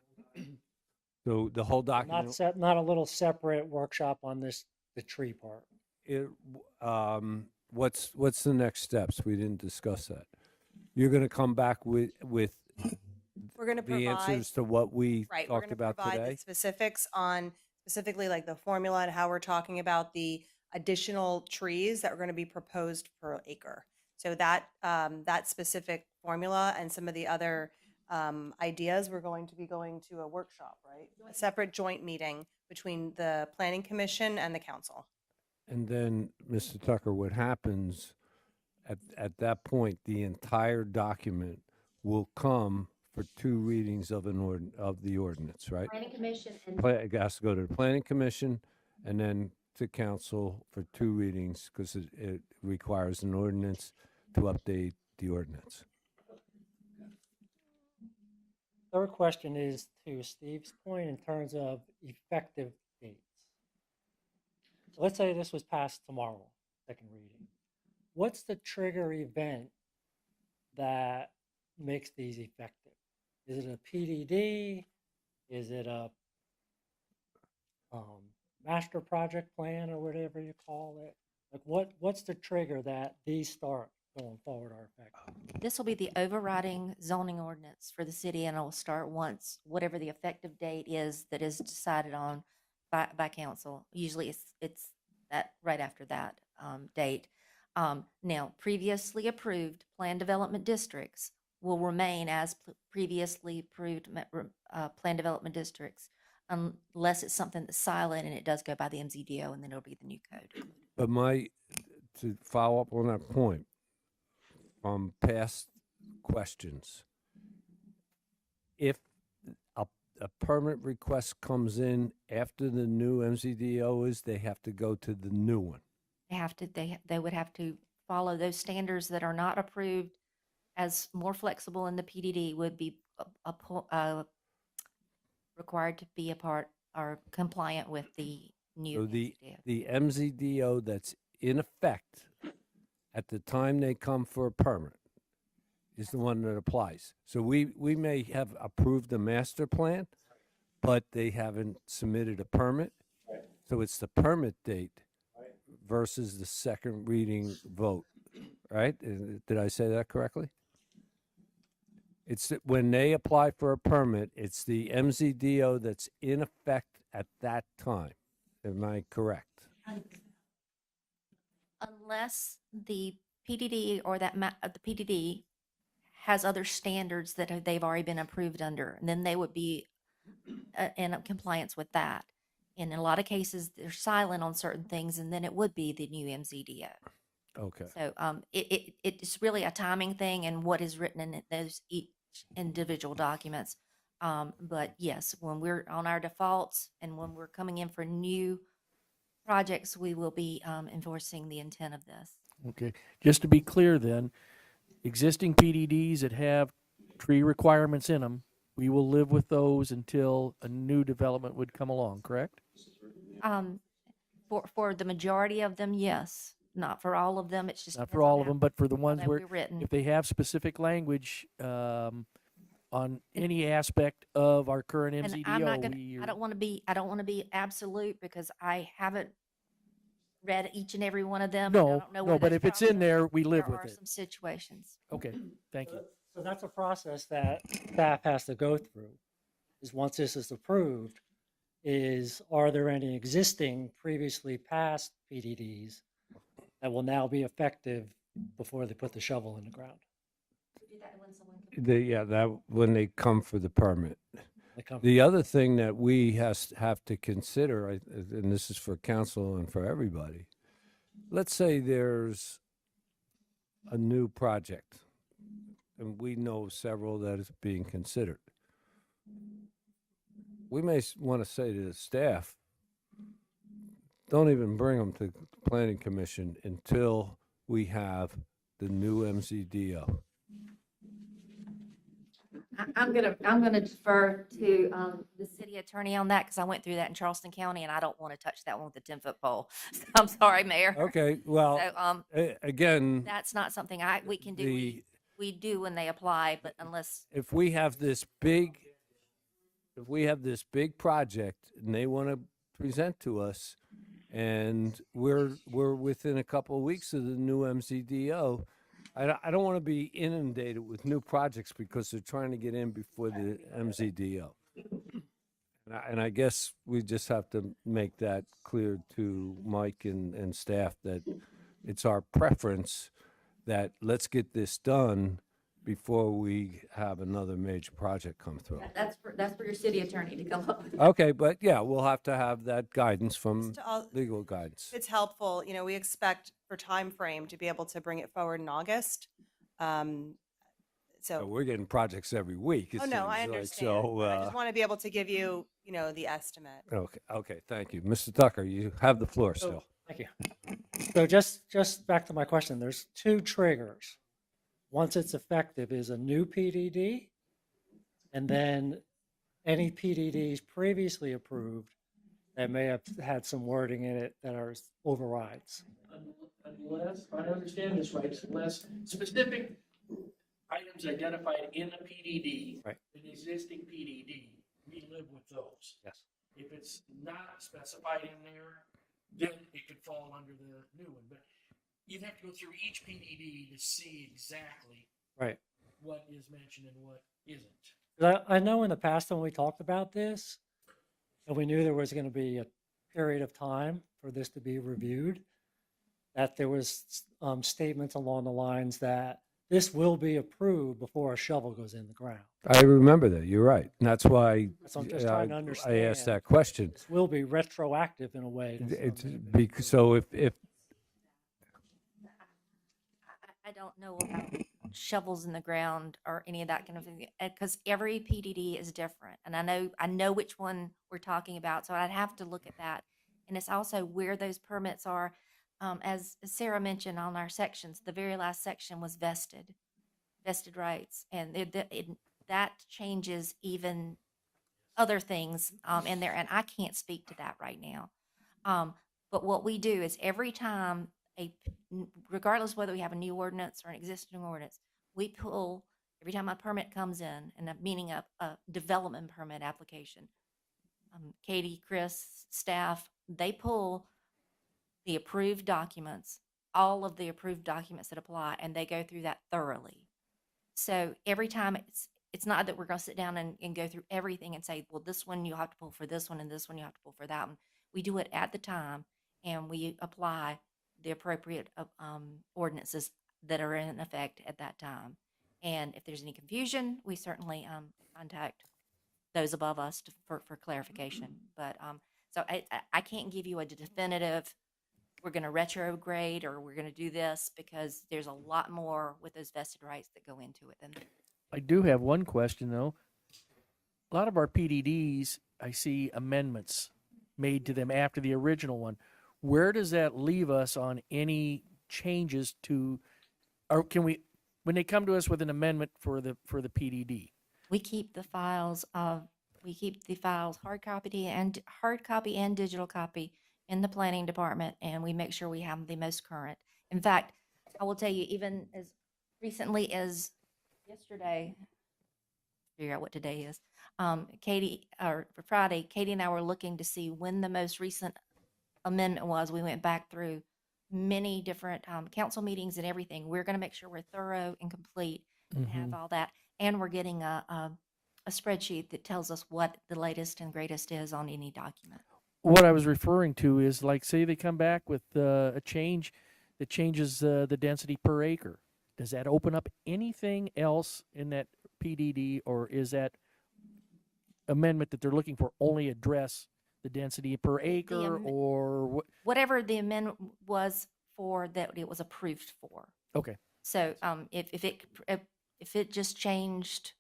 So the whole document, not a little separate workshop on the tree part. what's the next steps? We didn't discuss that. You're going to come back with We're going to the provide, answers to what we right, we're talked going to about provide today? the specifics on specifically like the formula and how we're talking about the additional trees that are going to be proposed per acre. So that, that specific formula and some of the other ideas, we're going to be going to a workshop, right? A separate joint meeting between the Planning Commission and the council. And then, Mr. Tucker, what happens at that point, the entire document will come for 2 readings of the ordinance, right? Planning Commission and It has to go to the Planning Commission and then to council for 2 readings because it requires an ordinance to update the ordinance. Third question is to Steve's point in terms of effective dates. So let's say this was passed tomorrow, second reading. What's the trigger event that makes these effective? Is it a PDD? Is it a master project plan or whatever you call it? Like what's the trigger that these start going forward are effective? this will be the overriding zoning ordinance for the city, and it will start once whatever the effective date is that is decided on by council. Usually it's that right after that date. Now, previously approved plan development districts will remain as previously approved plan development districts unless it's something that's silent and it does go by the MZDO, and then it'll be the new code. But to follow up on that point, from past questions, if a permit request comes in after the new MZDO they have to go to the new one. They would have to follow those standards that are not approved as more flexible in the PDD would be required to be a part or compliant with the new So MZDO. the MZDO that's in effect at the time they come for a permit is the one that applies. So we may have approved the master plan, but they haven't submitted a permit. So it's the permit date versus the second reading vote, right? Did I say that correctly? When they apply for a permit, it's the MZDO that's in effect at that time. Am I correct? Unless the PDD or the PDD has other standards that they've already been approved under, and then they would be in compliance with that. And in a lot of cases, they're silent on certain things, and then it would be the new MZDO. Okay. So it's really a timing thing and what is written in those each individual documents. But yes, when we're on our defaults and when we're coming in for new projects, we will be enforcing the intent of this. Okay, just to be clear then, existing PDDs that have tree requirements in them, we will live with those until a new development would come along, correct? For the majority of them, yes. Not for all of them. It's just Not depends for on all of how them, but for the ones they where, were written. if they have specific language, on any aspect of our current And MZDO. I'm not gonna, I don't want to be absolute because I haven't read each and every one of them. and I No, don't know no, where but those if it's problems in are. there, we There live with are it. some situations. Okay, thank you. So that's a process that staff has to go through, is once this is approved, are there any existing previously passed PDDs that will now be effective before they put the shovel in the ground? That when they come for the permit. They come- The other thing that we have to consider, and this is for council and for everybody, let's say there's a new project, and we know several that is being considered. We may want to say to the staff, don't even bring them to planning commission until we have the new MZDO. I'm gonna defer to the city attorney on that because I went through that in Charleston County and I don't want to touch that one with a 10-foot pole. So I'm sorry, Mayor. Okay, well, So again, that's not something we can do. the, We do when they apply, but unless if we have this big project and they want to present to us, and we're within a couple of weeks of the new MZDO, I don't want to be inundated with new projects because they're trying to get in before the MZDO. And I guess we just have to make that clear to Mike and staff that it's our preference that let's get this done before we have another major project come through. that's for your city attorney to come up with. Okay, but yeah, we'll have to have that guidance from Just to all- legal guidance. It's helpful, we expect for time frame to be able to bring it forward in August. So So, we're getting projects every week. it oh no, I seems like. understand. So, but I just want to be able to give you, the estimate. okay, thank you. Mr. Tucker, you have the floor still. Thank you. So just back to my question, there's two triggers. Once it's effective is a new PDD, and then any PDDs previously approved that may have had some wording in it that are overrides. Unless, if I understand this right, unless specific items identified in the PDD, Right. an existing PDD, we live with those. Yes. If it's not specified in there, then it could fall under the new one, but you'd have to go through each PDD to see exactly Right. what is mentioned and what isn't. 'Cause I know in the past when we talked about this, and we knew there was going to be a period of time for this to be reviewed, that there was statements along the lines that this will be approved before a shovel goes in the ground. I remember that. You're right. And that's why So I'm just trying to I understand. asked that question. This will be retroactive in a way. to It's some- because, so if I don't know about shovels in the ground or any of that kind of thing, because every PDD is different. And I know which one we're talking about, so I'd have to look at that. And it's also where those permits are. As Sarah mentioned on our sections, the very last section was vested rights. And that changes even other things in there. And I can't speak to that right now. But what we do is every time regardless whether we have a new ordinance or an existing ordinance, we pull, every time a permit comes in, and meaning a development permit application, Katie, Chris, staff, they pull the approved documents, all of the approved documents that apply, and they go through that thoroughly. So every time it's not that we're going to sit down and go through everything and say, well, this one you have to pull for this one and this one you have to pull for that one. We do it at the time, and we apply the appropriate ordinances that are in effect at that time. And if there's any confusion, we certainly contact those above us for clarification. But so I can't give you a definitive, we're going to retrograde or we're going to do this, because there's a lot more with those vested rights that go into it than I do have one question, though. A lot of our PDDs, I see amendments made to them after the original one. Where does that leave us on any changes to, or can we, when they come to us with an amendment for the PDD? we keep the files hard copy and digital copy in the planning department, and we make sure we have the most current. In fact, I will tell you, even as recently as figure out what today is. Katie, or Friday, Katie and I were looking to see when the most recent amendment was. We went back through many different council meetings and everything. We're going to make sure we're thorough and complete and have all that. And we're getting a spreadsheet that tells us what the latest and greatest is on any document. What I was referring to is like, say they come back with a change that changes the density per acre. Does that open up anything else in that PDD, or is that amendment that they're looking for only address the density per acre, or what? Whatever the amendment was for that it was approved for. Okay. So if it just changed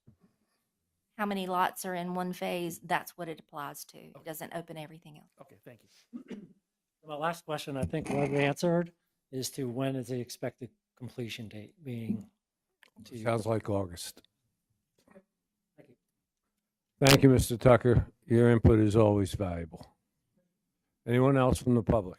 how many lots are in one phase, that's what it applies to. It doesn't open everything else. Okay, thank you. My last question, I think was answered, is to when is the expected completion date being? Sounds like August. Thank you. Thank you, Mr. Tucker. Your input is always valuable. Anyone else from the public?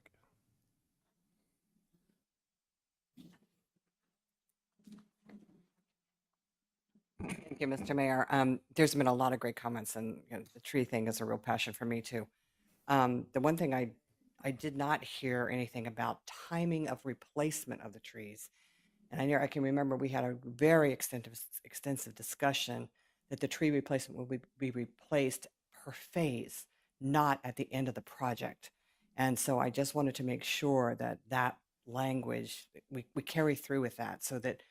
Thank you, Mr. Mayor. There's been a lot of great comments, and the tree thing is a real passion for me too. The one thing I did not hear anything about timing of replacement of the trees. And I can remember we had a very extensive discussion that the tree replacement will be replaced per phase, not at the end of the project. And so I just wanted to make sure that that language, we carry through with that, so that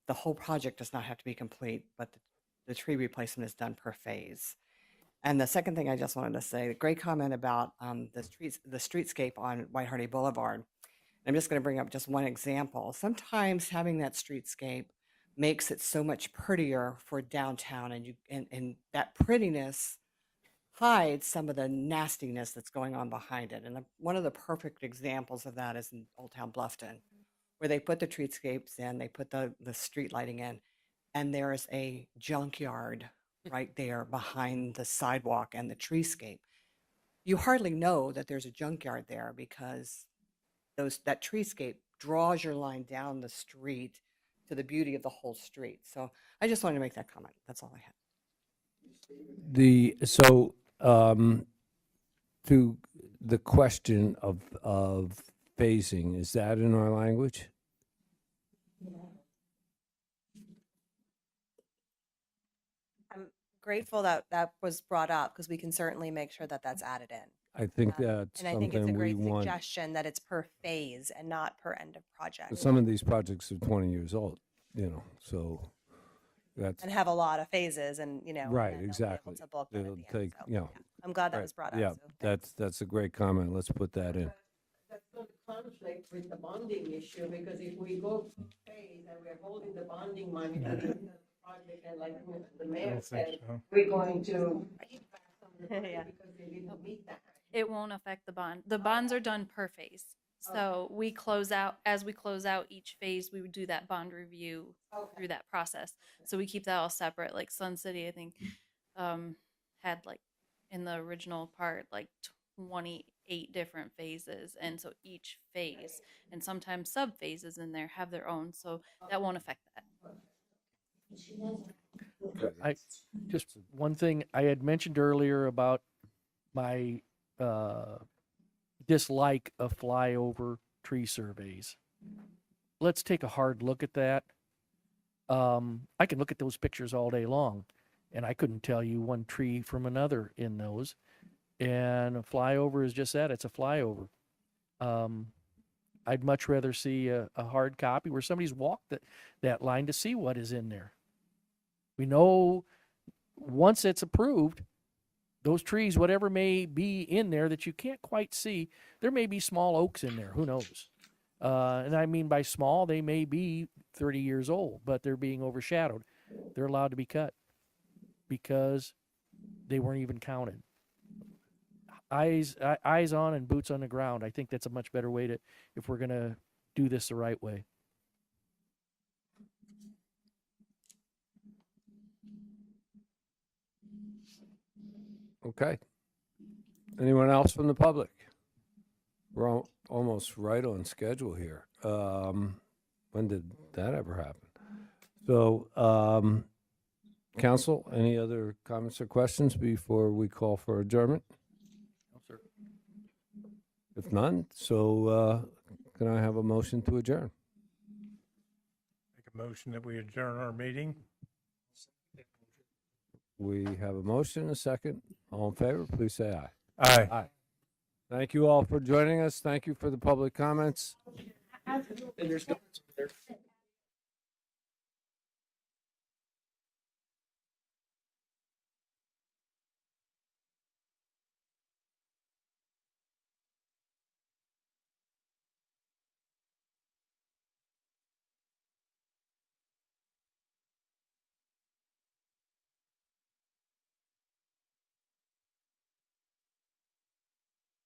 the whole project does not have to be complete, but the tree replacement is done per phase. And the second thing I just wanted to say, a great comment about the streetscape on White Hardy Boulevard. I'm just going to bring up just one example. Sometimes having that streetscape makes it so much prettier for downtown, and that prettiness hides some of the nastiness that's going on behind it. And one of the perfect examples of that is in Old Town Bluffton, where they put the streetscapes in, they put the street lighting in, and there is a junkyard right there behind the sidewalk and the treescape. You hardly know that there's a junkyard there because that treescape draws your line down the street to the beauty of the whole street. So I just wanted to make that comment. That's all I had. To the question of phasing, is that in our language? I'm grateful that that was brought up, because we can certainly make sure that that's added in. I think that's And I think it's a something we great want. suggestion that it's per phase and not per end of project. Some of these projects are 20 years old, so that's And have a lot of phases, and right. and they'll be able exactly. to bulk that at It'll the end, take, so, I'm glad that right. was brought up. Yeah, so thanks. that's a great comment. Let's put that in. That's going to conflict with the bonding issue, because if we go phase and we're holding the bonding money to the project, and like the I mayor don't think said, so. we're going to kick back some of the money Yeah. because they didn't meet that. It won't affect the bond. The bonds are done per phase. So as we close out each phase, we would do that bond review through that process. So we keep that all separate. Like Sun City, I think, had like in the original part, like 28 different phases. And so each phase and sometimes sub phases in there have their own. So that won't affect that. Just one thing I had mentioned earlier about my dislike of flyover tree surveys. Let's take a hard look at that. I can look at those pictures all day long, and I couldn't tell you one tree from another in those. And a flyover is just that, it's a flyover. I'd much rather see a hard copy where somebody's walked that line to see what is in there. We know once it's approved, those trees, whatever may be in there that you can't quite see, there may be small oaks in there, who knows? And I mean by small, they may be 30 years old, but they're being overshadowed. They're allowed to be cut because they weren't even counted. Eyes on and boots on the ground. I think that's a much better way if we're going to do this the right way. Okay. Anyone else from the public? We're almost right on schedule here. When did that ever happen? So Council, any other comments or questions before we call for adjournment? No, sir. If none, can I have a motion to adjourn? Make a motion that we adjourn our meeting. We have a motion, a second. All in favor, please say aye. Aye. Aye. Thank you all for joining us. Thank you for the public comments. And there's no-